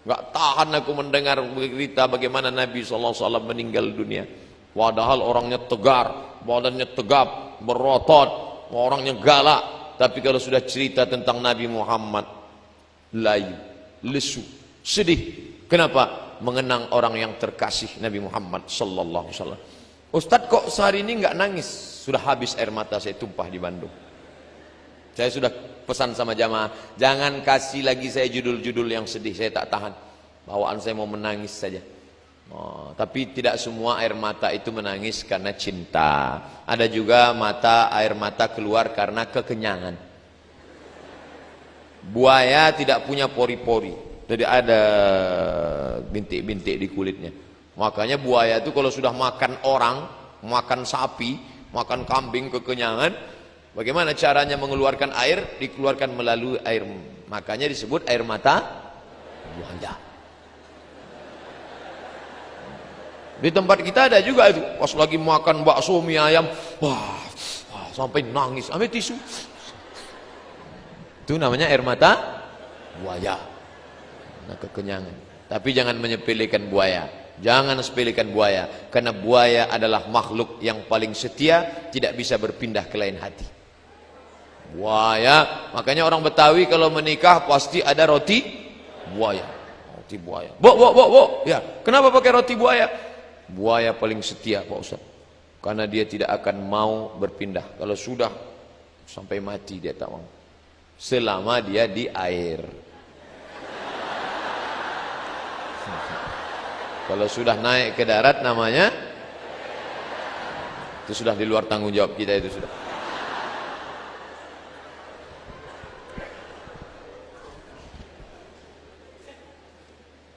Gak tahan aku mendengar berita bagaimana Nabi SAW meninggal dunia. Padahal orangnya tegar, badannya tegap, berotot, orangnya galak. Tapi kalau sudah cerita tentang Nabi Muhammad, layu, lesu, sedih. Kenapa? Mengenang orang yang terkasih Nabi Muhammad sallallahu alaihi wasallam. Ustadz kok sehari ini nggak nangis? Sudah habis air mata saya tumpah di Bandung. Saya sudah pesan sama jamaah, jangan kasih lagi saya judul-judul yang sedih, saya tak tahan. Bawaan saya mau menangis saja. Oh, tapi tidak semua air mata itu menangis karena cinta. Ada juga air mata keluar karena kekenyangan. Buaya tidak punya pori-pori. Jadi ada bintik-bintik di kulitnya. Makanya buaya itu kalau sudah makan orang, makan sapi, makan kambing kekenyangan, bagaimana caranya mengeluarkan air? Dikeluarkan melalui air. Makanya disebut air mata buaya. Di tempat kita ada juga itu. Pas lagi makan bakso mie ayam, wah sampai nangis. Ambil tisu. Itu namanya air mata buaya. Kekenyangan. Tapi jangan menyepelekan buaya. Jangan sepelekan buaya, karena buaya adalah makhluk yang paling setia, tidak bisa berpindah ke lain hati. Buaya, makanya orang Betawi kalau menikah pasti ada roti buaya. Roti buaya. Bo. Ya, kenapa pakai roti buaya? Buaya paling setia, Pak Ustaz. Karena dia tidak akan mau berpindah. Kalau sudah sampai mati dia tak mau. Selama dia di air. Kalau sudah naik ke darat namanya itu sudah di luar tanggung jawab kita, itu sudah.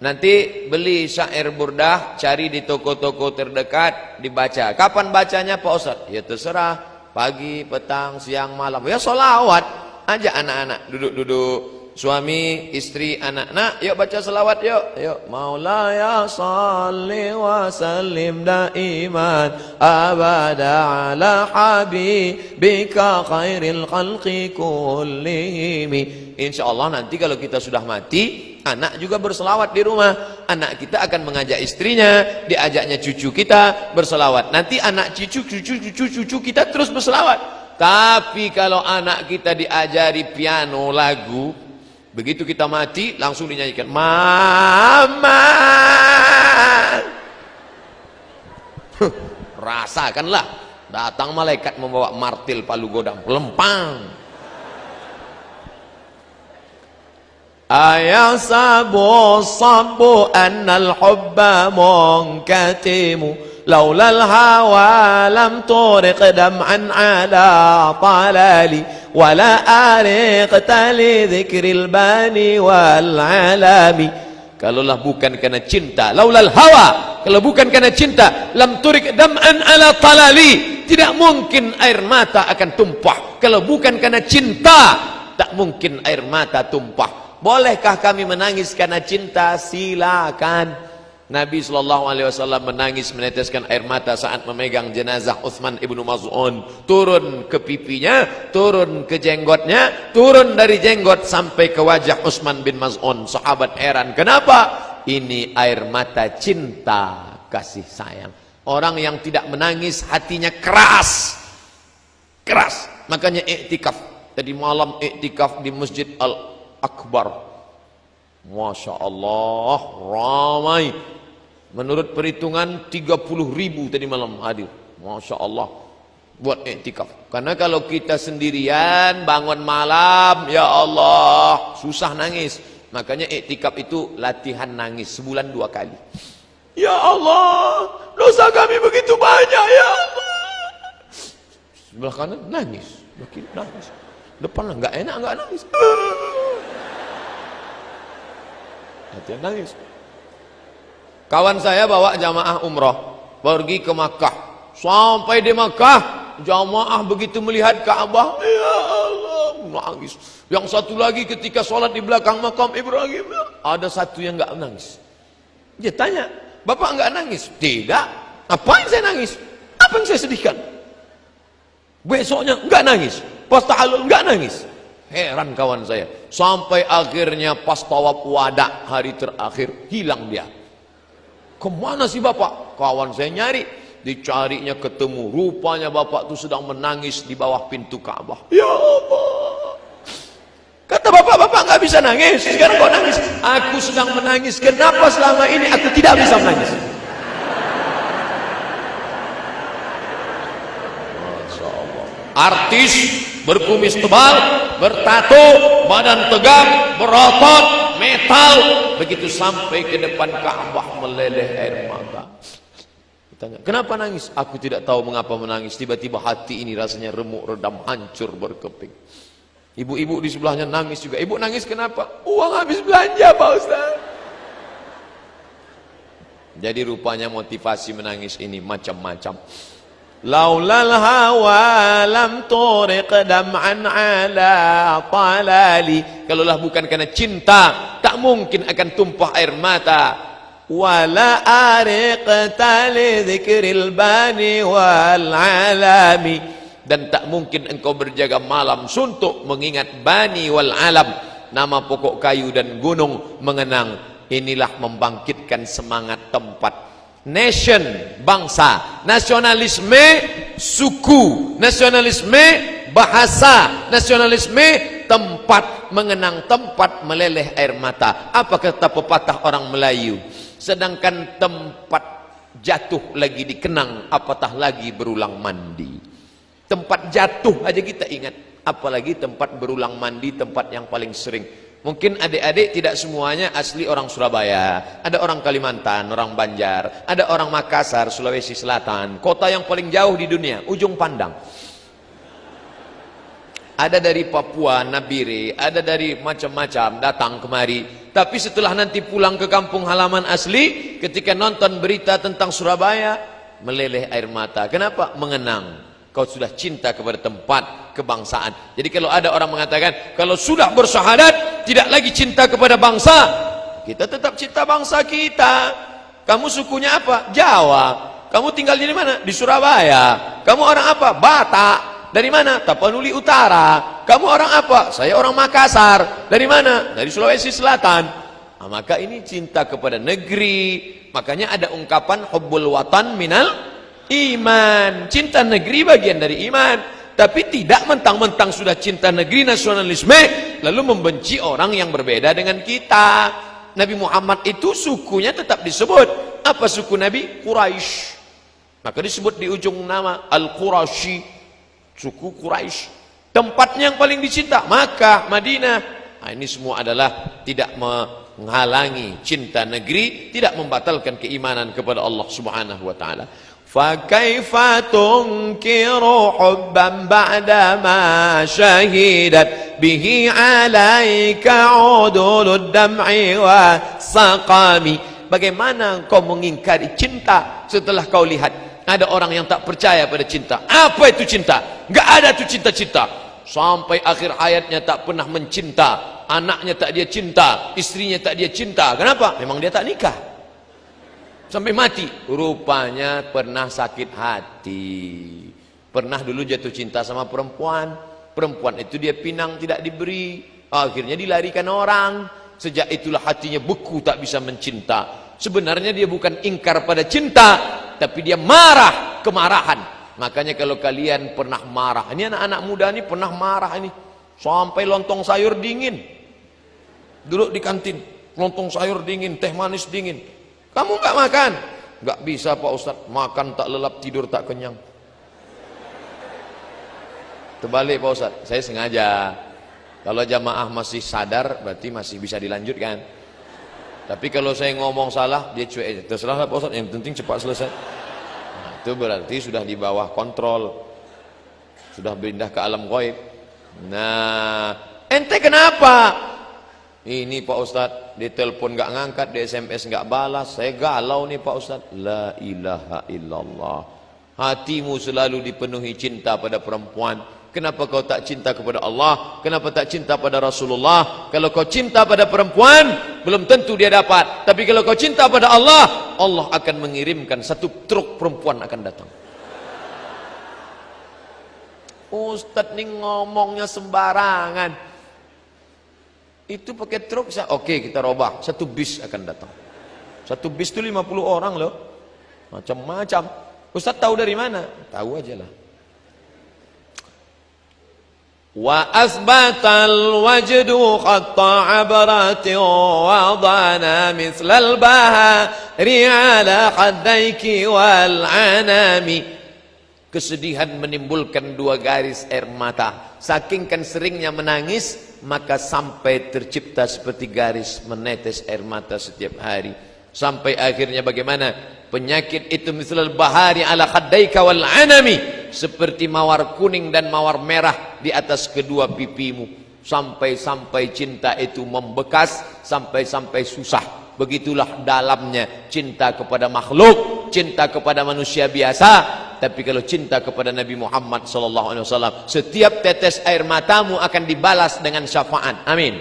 Nanti beli syair burdah, cari di toko-toko terdekat, dibaca. Kapan bacanya Pak Ustaz? Ya terserah, pagi, petang, siang, malam. Ya sholawat aja anak-anak, duduk-duduk. Suami, istri, anak, nak, yuk baca selawat yuk. Yuk, Maulaya salli wa sallim daiman abada ala habibika khairil khalqi kullihimi. Insyaallah nanti kalau kita sudah mati, anak juga berselawat di rumah. Anak kita akan mengajak istrinya, diajaknya cucu kita berselawat. Nanti anak cucu kita terus berselawat. Tapi kalau anak kita diajari piano lagu, begitu kita mati langsung dinyanyikan mama. Rasakanlah, datang malaikat membawa martil palu godam, lempang. Ayasabu sabu annal hubba munkatimu لولا الهوى لم طرق دمعا على طلالي ولا أرقت لذكر الباني والعلام. Kalaulah bukan karena cinta, laulal hawa, kalau bukan karena cinta, lam turik dam'an ala talali, tidak mungkin air mata akan tumpah. Kalau bukan karena cinta, tak mungkin air mata tumpah. Bolehkah kami menangis karena cinta? Silakan. Nabi SAW menangis meneteskan air mata saat memegang jenazah Utsman ibnu Maz'un. Turun ke pipinya, turun ke jenggotnya, turun dari jenggot sampai ke wajah Utsman bin Maz'un. Sahabat heran, kenapa? Ini air mata cinta, kasih sayang. Orang yang tidak menangis hatinya keras. Keras. Makanya iktikaf. Tadi malam iktikaf di Masjid Al-Akbar. Masya Allah, ramai. Menurut perhitungan 30.000 tadi malam hadir. Masya Allah. Buat iktikaf. Karena kalau kita sendirian bangun malam, ya Allah, susah nangis. Makanya iktikaf itu latihan nangis sebulan 2 kali. Ya Allah, dosa kami begitu banyak, ya Allah. Sebelah kanan nangis, makin nangis. Depan enggak enak, enggak nangis. Latihan nangis. Kawan saya bawa jamaah umrah pergi ke Makkah. Sampai di Makkah, jamaah begitu melihat Ka'bah, ya Allah, nangis. Yang satu lagi ketika sholat di belakang makam Ibrahim, ada satu yang enggak nangis. Dia tanya, Bapak enggak nangis? Tidak. Apa yang saya nangis? Apa yang saya sedihkan? Besoknya enggak nangis. Pas tahallul enggak nangis. Heran kawan saya. Sampai akhirnya pas tawaf wada hari terakhir, hilang dia. Kemana sih Bapak? Kawan saya nyari, dicarinya ketemu. Rupanya Bapak itu sedang menangis di bawah pintu Ka'bah. Ya Allah. Kata Bapak, Bapak nggak bisa nangis. Sekarang kok nangis? Aku sedang menangis. Kenapa selama ini aku tidak bisa menangis? Masya Allah. Artis berkumis tebal, bertato, badan tegap, berotot, metal, begitu sampai ke depan Ka'bah meleleh air mata. Tanya, kenapa nangis? Aku tidak tahu mengapa menangis. Tiba-tiba hati ini rasanya remuk, redam, hancur, berkeping. Ibu-ibu di sebelahnya nangis juga. Ibu nangis kenapa? Uang habis belanja Pak Ustaz. Jadi rupanya motivasi menangis ini macam-macam. Laulal hawa lam turiq dam'an ala talali. Kalaulah bukan karena cinta, tak mungkin akan tumpah air mata. Wala ariqta li dzikril bani wal alami. Dan tak mungkin engkau berjaga malam suntuk mengingat bani wal alam, nama pokok kayu dan gunung, mengenang. Inilah membangkitkan semangat tempat. Nation, bangsa, nasionalisme, suku, nasionalisme, bahasa, nasionalisme, tempat, mengenang tempat, meleleh air mata. Apa kata pepatah orang Melayu? Sedangkan tempat jatuh lagi dikenang, apatah lagi berulang mandi. Tempat jatuh aja kita ingat, apalagi tempat berulang mandi, tempat yang paling sering. Mungkin adik-adik tidak semuanya asli orang Surabaya. Ada orang Kalimantan, orang Banjar, ada orang Makassar, Sulawesi Selatan. Kota yang paling jauh di dunia, Ujung Pandang. Ada dari Papua, Nabire, ada dari macam-macam datang kemari. Tapi setelah nanti pulang ke kampung halaman asli, ketika nonton berita tentang Surabaya, meleleh air mata. Kenapa? Mengenang. Kau sudah cinta kepada tempat kebangsaan. Jadi kalau ada orang mengatakan, kalau sudah bersyahadat, tidak lagi cinta kepada bangsa, kita tetap cinta bangsa kita. Kamu sukunya apa? Jawa. Kamu tinggal di mana? Di Surabaya. Kamu orang apa? Batak. Dari mana? Tapanuli Utara. Kamu orang apa? Saya orang Makassar. Dari mana? Dari Sulawesi Selatan. Nah, maka ini cinta kepada negeri. Makanya ada ungkapan hubbul watan minal iman. Cinta negeri bagian dari iman. tapi tidak mentang-mentang sudah cinta negeri nasionalisme lalu membenci orang yang berbeda dengan kita. Nabi Muhammad itu sukunya tetap disebut. Apa suku Nabi? Quraisy. Maka disebut di ujung nama Al-Quraisy, suku Quraisy. Tempatnya yang paling dicinta Makkah, Madinah. Nah, ini semua adalah tidak menghalangi cinta negeri, tidak membatalkan keimanan kepada Allah Subhanahu wa taala. Fa kaifa tunkiru hubban ba'da ma syahidat bihi 'alaika 'udulud dam'i wa saqami. Bagaimana kau mengingkari cinta setelah kau lihat ada orang yang tak percaya pada cinta? Apa itu cinta? Enggak ada tuh cinta-cinta. Sampai akhir hayatnya tak pernah mencinta, anaknya tak dia cinta, istrinya tak dia cinta. Kenapa? Memang dia tak nikah. Sampai mati. Rupanya pernah sakit hati. Pernah dulu jatuh cinta sama perempuan. Perempuan itu dia pinang tidak diberi. Akhirnya dilarikan orang. Sejak itulah hatinya beku tak bisa mencinta. Sebenarnya dia bukan ingkar pada cinta, tapi dia marah, kemarahan. Makanya kalau kalian pernah marah, ini anak-anak muda ini pernah marah ini. Sampai lontong sayur dingin. Duduk di kantin, lontong sayur dingin, teh manis dingin. Kamu enggak makan? Enggak bisa Pak Ustadz, makan tak lelap, tidur tak kenyang. Terbalik Pak Ustadz, saya sengaja. Kalau jamaah masih sadar, berarti masih bisa dilanjutkan. Tapi kalau saya ngomong salah, dia cuek. Terserah Pak Ustadz, yang penting cepat selesai. Nah, itu berarti sudah di bawah kontrol. Sudah pindah ke alam gaib. Nah, ente kenapa? Ini Pak Ustadz, di telepon gak ngangkat, di SMS gak balas. Saya galau nih Pak Ustadz. La ilaha illallah. Hatimu selalu dipenuhi cinta pada perempuan. Kenapa kau tak cinta kepada Allah? Kenapa tak cinta pada Rasulullah? Kalau kau cinta pada perempuan, belum tentu dia dapat. Tapi kalau kau cinta pada Allah, Allah akan mengirimkan satu truk perempuan akan datang. Ustadz nih ngomongnya sembarangan. Itu pakai truk, oke kita robah. Satu bis akan datang. Satu bis itu 50 orang loh. Macam-macam. Ustadz tahu dari mana? Tahu aja lah. Wa asbatal wajdu khatta abrati wa dhana mislal bahari ala khaddaiki wal anami. Kesedihan menimbulkan dua garis air mata. Saking kan seringnya menangis, maka sampai tercipta seperti garis menetes air mata setiap hari. Sampai akhirnya bagaimana? Penyakit itu mislal bahari ala khaddaika wal anami. Seperti mawar kuning dan mawar merah di atas kedua pipimu. Sampai-sampai cinta itu membekas, sampai-sampai susah. Begitulah dalamnya cinta kepada makhluk, cinta kepada manusia biasa. Tapi kalau cinta kepada Nabi Muhammad SAW, setiap tetes air matamu akan dibalas dengan syafaat. Amin.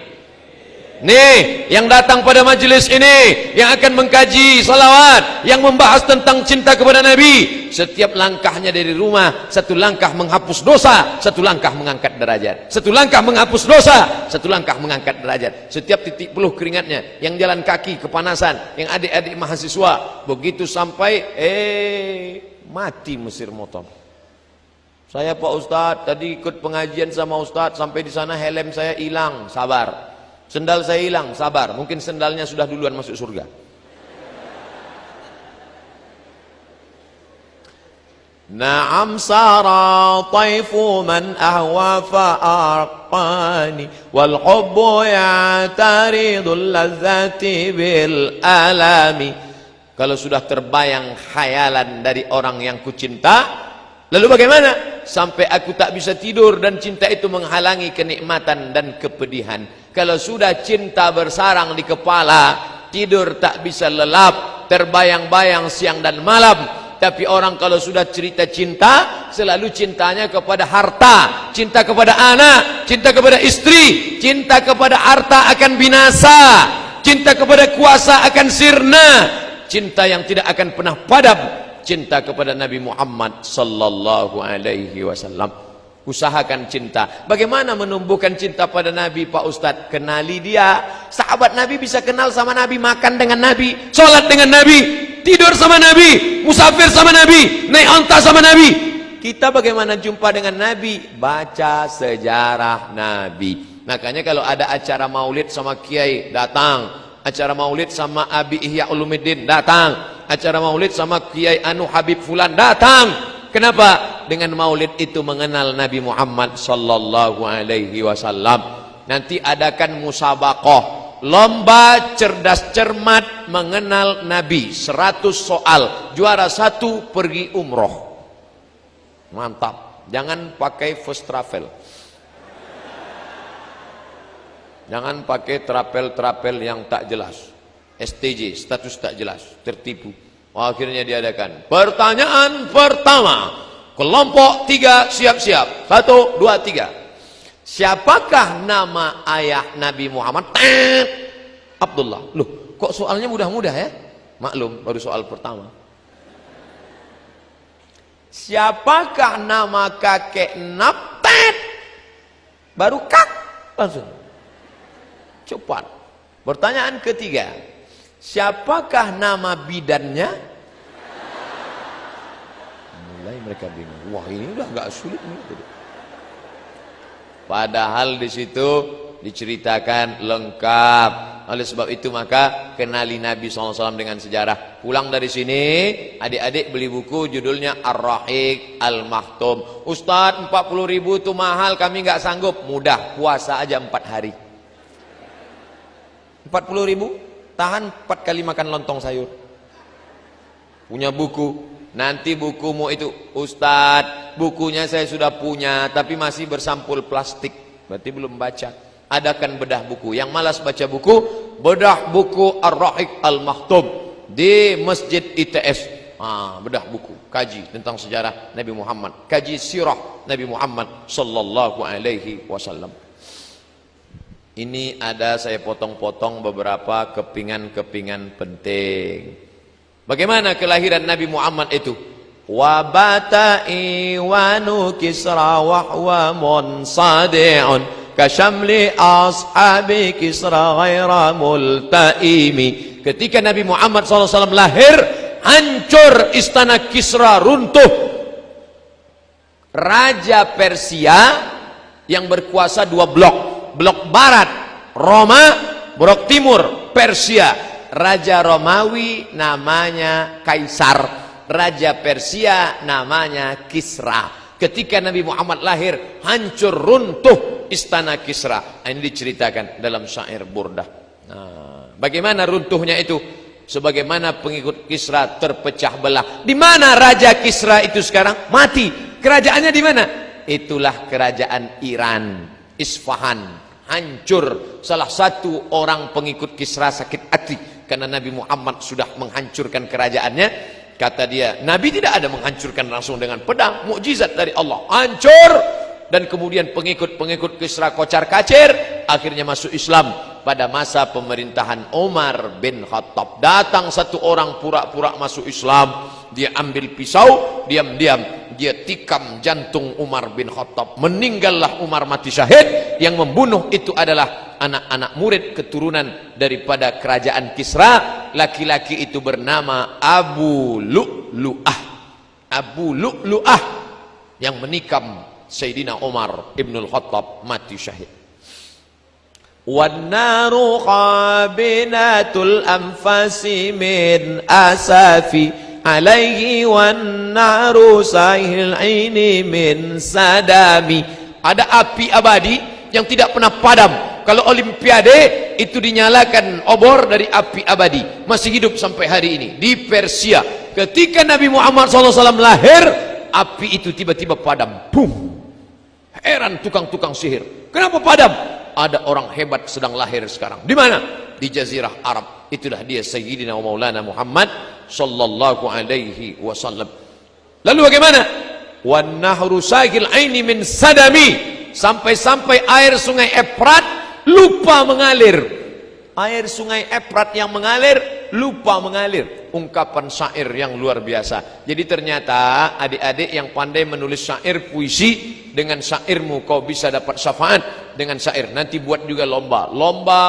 Nih, yang datang pada majelis ini, yang akan mengkaji salawat, yang membahas tentang cinta kepada Nabi, setiap langkahnya dari rumah, satu langkah menghapus dosa, satu langkah mengangkat derajat. Satu langkah menghapus dosa, satu langkah mengangkat derajat. Setiap titik peluh keringatnya, yang jalan kaki kepanasan, yang adik-adik mahasiswa, begitu sampai, mati mesin motor. Saya Pak Ustadz, tadi ikut pengajian sama Ustadz, sampai di sana helm saya hilang, sabar. Sendal saya hilang, sabar. Mungkin sendalnya sudah duluan masuk surga. Na'am sara taifu man ahwa fa'arqani wal hubbu ya'taridul lazzati bil alami. Kalau sudah terbayang khayalan dari orang yang kucinta, lalu bagaimana? Sampai aku tak bisa tidur dan cinta itu menghalangi kenikmatan dan kepedihan. Kalau sudah cinta bersarang di kepala, tidur tak bisa lelap, terbayang-bayang siang dan malam. Tapi orang kalau sudah cerita cinta, selalu cintanya kepada harta, cinta kepada anak, cinta kepada istri, cinta kepada harta akan binasa, cinta kepada kuasa akan sirna, cinta yang tidak akan pernah padam, cinta kepada Nabi Muhammad sallallahu alaihi wasallam. Usahakan cinta. Bagaimana menumbuhkan cinta pada Nabi Pak Ustadz? Kenali dia. Sahabat Nabi bisa kenal sama Nabi, makan dengan Nabi, sholat dengan Nabi, tidur sama Nabi, musafir sama Nabi, naik onta sama Nabi. kita bagaimana jumpa dengan Nabi? Baca sejarah Nabi. Makanya kalau ada acara maulid sama kiai, datang. Acara maulid sama Abi Ihya Ulumuddin, datang. Acara maulid sama Kiai Anu Habib Fulan, datang. Kenapa? Dengan maulid itu mengenal Nabi Muhammad sallallahu alaihi wasallam. Nanti adakan musabaqah, lomba cerdas cermat mengenal Nabi, 100 soal. Juara 1 pergi umroh. Mantap. Jangan pakai first travel. Jangan pakai trapel-trapel yang tak jelas. STJ, status tak jelas, tertipu. Akhirnya diadakan pertanyaan pertama. Kelompok 3 siap-siap. 1, 2, 3. Siapakah nama ayah Nabi Muhammad? Abdullah. Loh, kok soalnya mudah-mudah ya? Maklum, baru soal pertama. Siapakah nama kakek Nabtet? Baru kak, langsung. Cepat. Pertanyaan ketiga, siapakah nama bidannya? Mulai mereka bingung. Wah, ini udah nggak sulit nih. Padahal di situ diceritakan lengkap. Oleh sebab itu maka kenali Nabi SAW dengan sejarah. Pulang dari sini, adik-adik beli buku judulnya Ar-Rahiq Al-Maktum. Ustadz, 40.000 itu mahal, kami nggak sanggup. Mudah, puasa aja 4 hari. 40.000, tahan 4 kali makan lontong sayur. Punya buku. Nanti bukumu itu, Ustadz, bukunya saya sudah punya, tapi masih bersampul plastik. Berarti belum baca. Adakan bedah buku. Yang malas baca buku, bedah buku Ar-Rahiq Al-Maktum di Masjid ITS. Bedah buku, kaji tentang sejarah Nabi Muhammad, kaji sirah Nabi Muhammad sallallahu alaihi wasallam. Ini ada saya potong-potong beberapa kepingan-kepingan penting. Bagaimana kelahiran Nabi Muhammad itu? Wabata iwanu kisra wahwa munsadi'un kasyamli ashabi kisra ghaira multaimi. Ketika Nabi Muhammad SAW lahir, hancur istana Kisra, runtuh. Raja Persia yang berkuasa 2 blok. Blok barat Roma, blok timur Persia. Raja Romawi namanya Kaisar, Raja Persia namanya Kisra. Ketika Nabi Muhammad lahir, hancur runtuh istana Kisra. Ini diceritakan dalam syair Burdah. Bagaimana runtuhnya itu? Sebagaimana pengikut Kisra terpecah belah. Di mana Raja Kisra itu sekarang? Mati. Kerajaannya di mana? Itulah kerajaan Iran, Isfahan. Hancur. Salah satu orang pengikut Kisra sakit hati karena Nabi Muhammad sudah menghancurkan kerajaannya. Kata dia, Nabi tidak ada menghancurkan langsung dengan pedang, mukjizat dari Allah. Hancur. Dan kemudian pengikut-pengikut Kisra kocar-kacir, akhirnya masuk Islam pada masa pemerintahan Umar bin Khattab. Datang satu orang pura-pura masuk Islam, dia ambil pisau, diam-diam dia tikam jantung Umar bin Khattab. Meninggallah Umar, mati syahid. Yang membunuh itu adalah anak-anak murid keturunan daripada kerajaan Kisra. Laki-laki itu bernama Abu Lu'lu'ah. Abu Lu'lu'ah yang menikam Sayyidina Umar ibnul Khattab, mati syahid. Wan-naru qabinatul anfasi min asafi alaihi wan-naru sahil aini min sadami. Ada api abadi yang tidak pernah padam. Kalau olimpiade itu dinyalakan obor dari api abadi, masih hidup sampai hari ini di Persia. Ketika Nabi Muhammad SAW lahir, api itu tiba-tiba padam. Boom. Heran tukang-tukang sihir. Kenapa padam? Ada orang hebat sedang lahir sekarang. Di mana? Di Jazirah Arab. Itulah dia Sayyidina wa Maulana Muhammad sallallahu alaihi wasallam. Lalu bagaimana? Wan nahru sagil aini min sadami. Sampai-sampai air sungai Efrat lupa mengalir. Air sungai Efrat yang mengalir lupa mengalir. Ungkapan syair yang luar biasa. Jadi ternyata adik-adik yang pandai menulis syair puisi, dengan syairmu kau bisa dapat syafaat dengan syair. Nanti buat juga lomba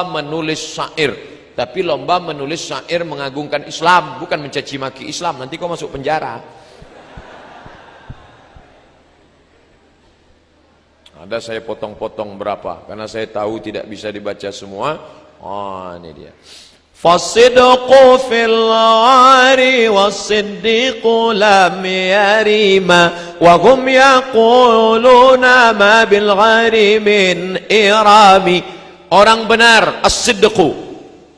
menulis syair. Tapi lomba menulis syair mengagungkan Islam, bukan mencaci maki Islam. Nanti kau masuk penjara. Ada saya potong-potong berapa, karena saya tahu tidak bisa dibaca semua. Oh, ini dia. Fasidqu fil ghari wasiddiqu lam yarima wa hum yaquluna ma bil ghari min irami. Orang benar as-siddiqu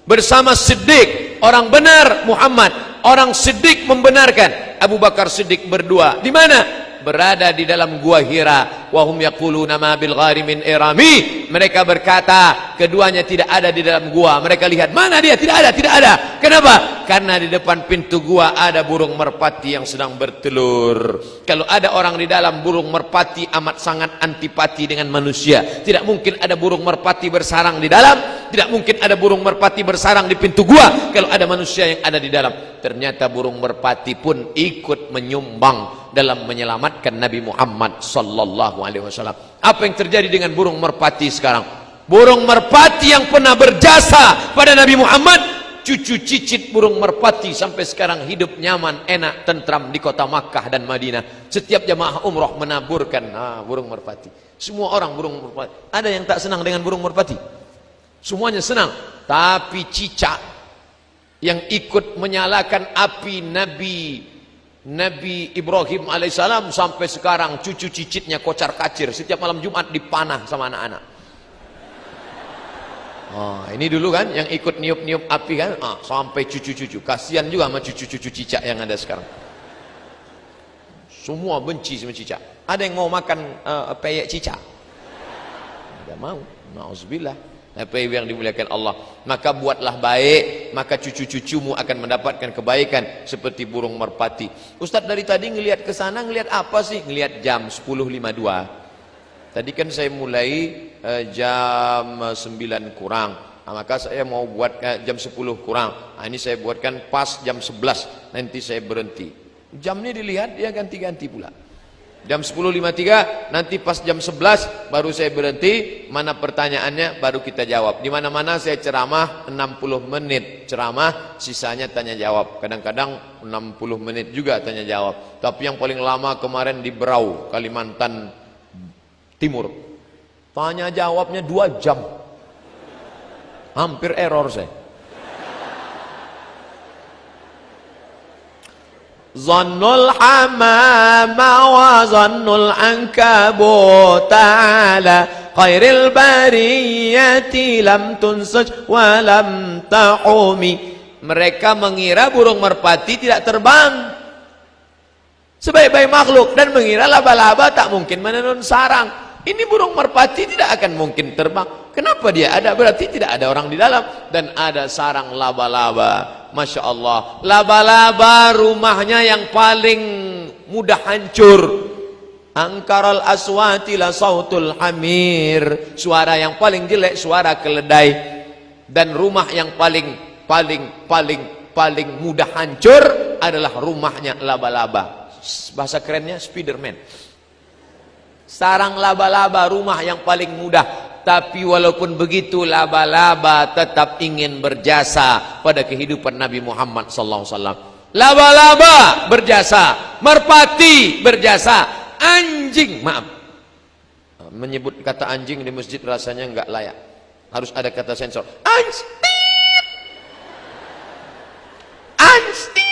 bersama Siddiq, orang benar Muhammad, orang Siddiq membenarkan. Abu Bakar Siddiq berdua di mana? Berada di dalam gua Hira. Wahum yaquluna ma bil ghari min irami. Mereka berkata keduanya tidak ada di dalam gua. Mereka lihat, mana dia? Tidak ada, tidak ada. Kenapa? Karena di depan pintu gua ada burung merpati yang sedang bertelur. Kalau ada orang di dalam, burung merpati amat sangat antipati dengan manusia. Tidak mungkin ada burung merpati bersarang di dalam. Tidak mungkin ada burung merpati bersarang di pintu gua kalau ada manusia yang ada di dalam. Ternyata burung merpati pun ikut menyumbang dalam menyelamatkan Nabi Muhammad sallallahu alaihi wasallam. Apa yang terjadi dengan burung merpati sekarang? Burung merpati yang pernah berjasa pada Nabi Muhammad, cucu cicit burung merpati sampai sekarang hidup nyaman, enak, tentram di kota Makkah dan Madinah. Setiap jamaah umrah menaburkan burung merpati. Semua orang burung merpati. Ada yang tak senang dengan burung merpati? Semuanya senang. Tapi cicak yang ikut menyalakan api Nabi Ibrahim alaihissalam sampai sekarang cucu cicitnya kocar kacir, setiap malam Jumat dipanah sama anak-anak. Ini dulu kan yang ikut niup-niup api kan, sampai cucu-cucu. Kasihan juga sama cucu-cucu cicak yang ada sekarang. Semua benci sama cicak. Ada yang mau makan peyek cicak? Tidak mau. Nauzubillah. Apa yang dimuliakan Allah. Maka buatlah baik, maka cucu-cucumu akan mendapatkan kebaikan seperti burung merpati. Ustadz dari tadi ngelihat ke sana, ngelihat apa sih? Ngelihat jam 10.52. Tadi kan saya mulai jam 9 kurang. Maka saya mau buat jam 10 kurang. Ini saya buatkan pas jam 11. Nanti saya berhenti. Jamnya dilihat, dia ganti-ganti pula. Jam 10.53, nanti pas jam 11 baru saya berhenti. Mana pertanyaannya baru kita jawab. Di mana-mana saya ceramah 60 menit ceramah, sisanya tanya jawab. Kadang-kadang 60 menit juga tanya jawab. Tapi yang paling lama kemarin di Berau, Kalimantan Timur. Tanya jawabnya 2 jam. Hampir error saya. Zannul hamama wa zannul ankabut ta'ala khairil bariyati lam tunsaj wa lam ta'umi. Mereka mengira burung merpati tidak terbang sebaik-baik makhluk, dan mengira laba-laba tak mungkin menenun sarang. Ini burung merpati tidak akan mungkin terbang. Kenapa dia ada? Berarti tidak ada orang di dalam. Dan ada sarang laba-laba. Masya Allah. Laba-laba rumahnya yang paling mudah hancur. Angkaral aswati la sautul hamir. Suara yang paling jelek, suara keledai. Dan rumah yang paling mudah hancur adalah rumahnya laba-laba. Bahasa kerennya Spiderman. Sarang laba-laba rumah yang paling mudah. Tapi walaupun begitu, laba-laba tetap ingin berjasa pada kehidupan Nabi Muhammad SAW. Laba-laba berjasa, merpati berjasa, anjing, maaf, menyebut kata anjing di masjid rasanya nggak layak. Harus ada kata sensor. Anjing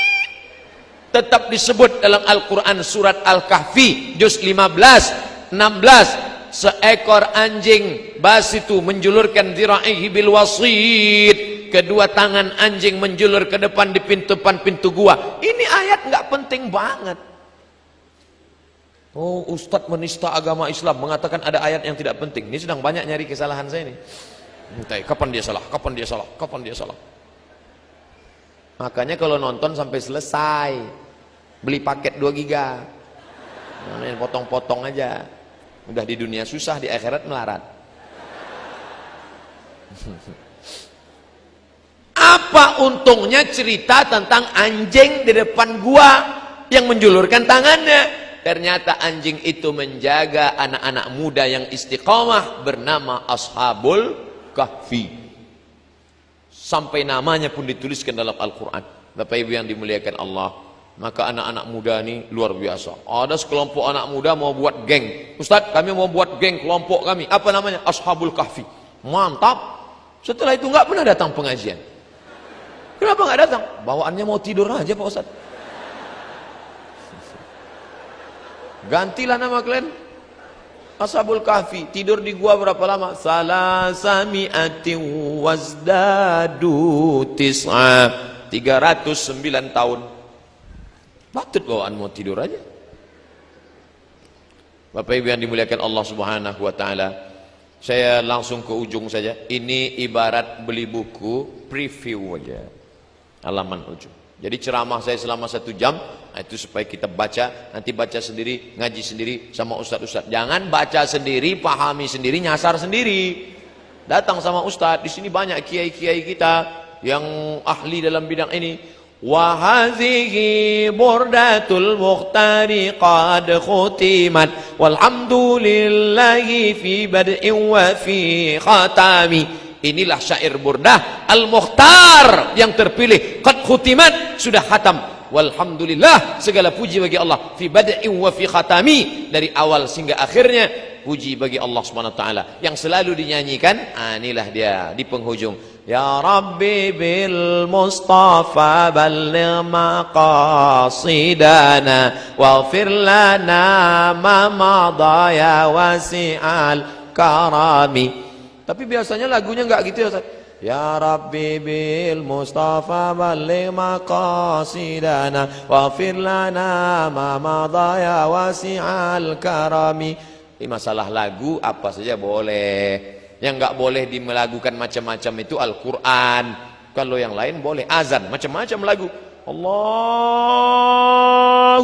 tetap disebut dalam Al-Quran surat Al-Kahfi juz 15, 16. Seekor anjing basitu menjulurkan dhira'ihi bil wasid. Kedua tangan anjing menjulur ke depan di pintu gua. Ini ayat nggak penting banget. Oh, Ustadz menista agama Islam mengatakan ada ayat yang tidak penting. Ini sedang banyak nyari kesalahan saya ini. Entah, kapan dia salah, kapan dia salah, kapan dia salah. Makanya kalau nonton sampai selesai, beli paket 2 giga. Potong-potong aja. Udah di dunia susah, di akhirat melarat. Apa untungnya cerita tentang anjing di depan gua yang menjulurkan tangannya? Ternyata anjing itu menjaga anak-anak muda yang istiqamah bernama Ashabul Kahfi. Sampai namanya pun dituliskan dalam Al-Quran. Bapak Ibu yang dimuliakan Allah, Maka anak-anak muda ini luar biasa. Ada sekelompok anak muda mau buat geng. Ustadz, kami mau buat geng kelompok kami. Apa namanya? Ashabul Kahfi. Mantap. Setelah itu nggak pernah datang pengajian. Kenapa nggak datang? Bawaannya mau tidur aja Pak Ustadz. Gantilah nama kalian. Ashabul Kahfi. Tidur di gua berapa lama? Salasami'atin wazdadu tis'a. 309 tahun. Patut bawaan mau tidur aja. Bapak Ibu yang dimuliakan Allah Subhanahu wa taala. Saya langsung ke ujung saja. Ini ibarat beli buku preview aja. Halaman ujung. Jadi ceramah saya selama 1 jam, itu supaya kita baca, nanti baca sendiri, ngaji sendiri sama ustadz-ustadz. Jangan baca sendiri, pahami sendiri, nyasar sendiri. Datang sama ustadz. Di sini banyak kiai-kiai kita yang ahli dalam bidang ini. Wa hadhihi burdatul mukhtari qad khutimat walhamdulillahi fi bad'in wa fi khatami. Inilah syair burdah al-mukhtar yang terpilih, qad khutimat, sudah khatam. Walhamdulillah, segala puji bagi Allah, fi bad'in wa fi khatami, dari awal hingga akhirnya puji bagi Allah Subhanahu wa taala yang selalu dinyanyikan. Inilah dia di penghujung. Ya Rabbi bil Mustafa balligh maqasidana waghfir lana ma madha ya wasi'al karami. Tapi biasanya lagunya enggak gitu ya Ustaz. Ya Rabbi bil Mustafa balligh maqasidana waghfir lana ma madha ya wasi'al karami. Ini masalah lagu apa saja boleh. Yang enggak boleh dimelagukan macam-macam itu Al-Quran. Kalau yang lain boleh. Azan, macam-macam lagu. Allahu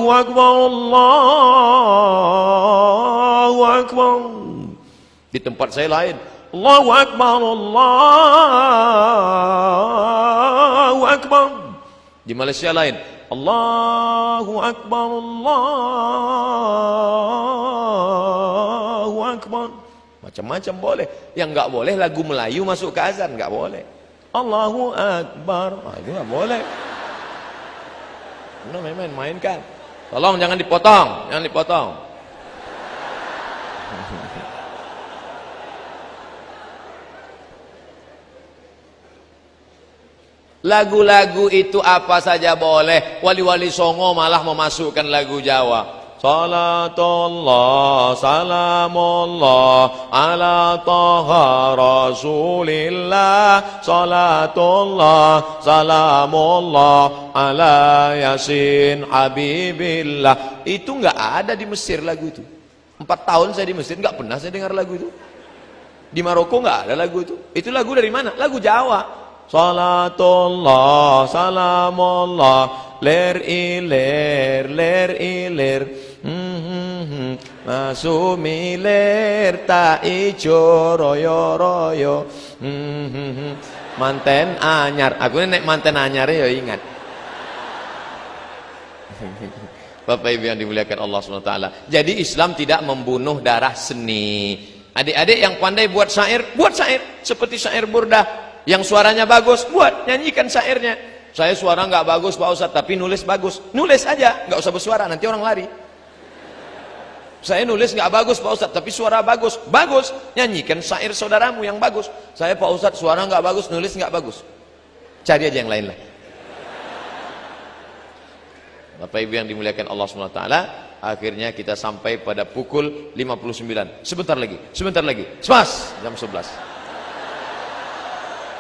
Akbar, Allahu Akbar. Di tempat saya lain. Allahu Akbar, Allahu Akbar. Di Malaysia lain. Allahu Akbar, Allahu Akbar. Macam-macam boleh. Yang enggak boleh lagu Melayu masuk ke azan, enggak boleh. Allahu Akbar, itu enggak boleh. Mana main-mainkan. Tolong jangan dipotong, jangan dipotong. Lagu-lagu itu apa saja boleh. Wali-wali Songo malah memasukkan lagu Jawa. Salatullah salamullah ala taha rasulillah. Salatullah salamullah ala yasin habibillah. Itu enggak ada di Mesir lagu itu. 4 tahun saya di Mesir enggak pernah saya dengar lagu itu. Di Maroko enggak ada lagu itu. Itu lagu dari mana? Lagu Jawa. Salatullah salamullah ler iler masumi ler ta ijo royo royo manten anyar. Aku ini nek manten anyar ya ingat. Bapak Ibu yang dimuliakan Allah SWT. Jadi Islam tidak membunuh darah seni. Adik-adik yang pandai buat syair, buat syair seperti syair burdah. Yang suaranya bagus, buat, nyanyikan syairnya. Saya suara nggak bagus Pak Ustadz, tapi nulis bagus. Nulis aja, nggak usah bersuara, nanti orang lari. Saya nulis nggak bagus Pak Ustadz, tapi suara bagus. Bagus, nyanyikan syair saudaramu yang bagus. Saya Pak Ustadz suara nggak bagus, nulis nggak bagus. Cari aja yang lain lah. Bapak Ibu yang dimuliakan Allah SWT, akhirnya kita sampai pada pukul 59. Sebentar lagi, sebentar lagi. Semas, jam 11.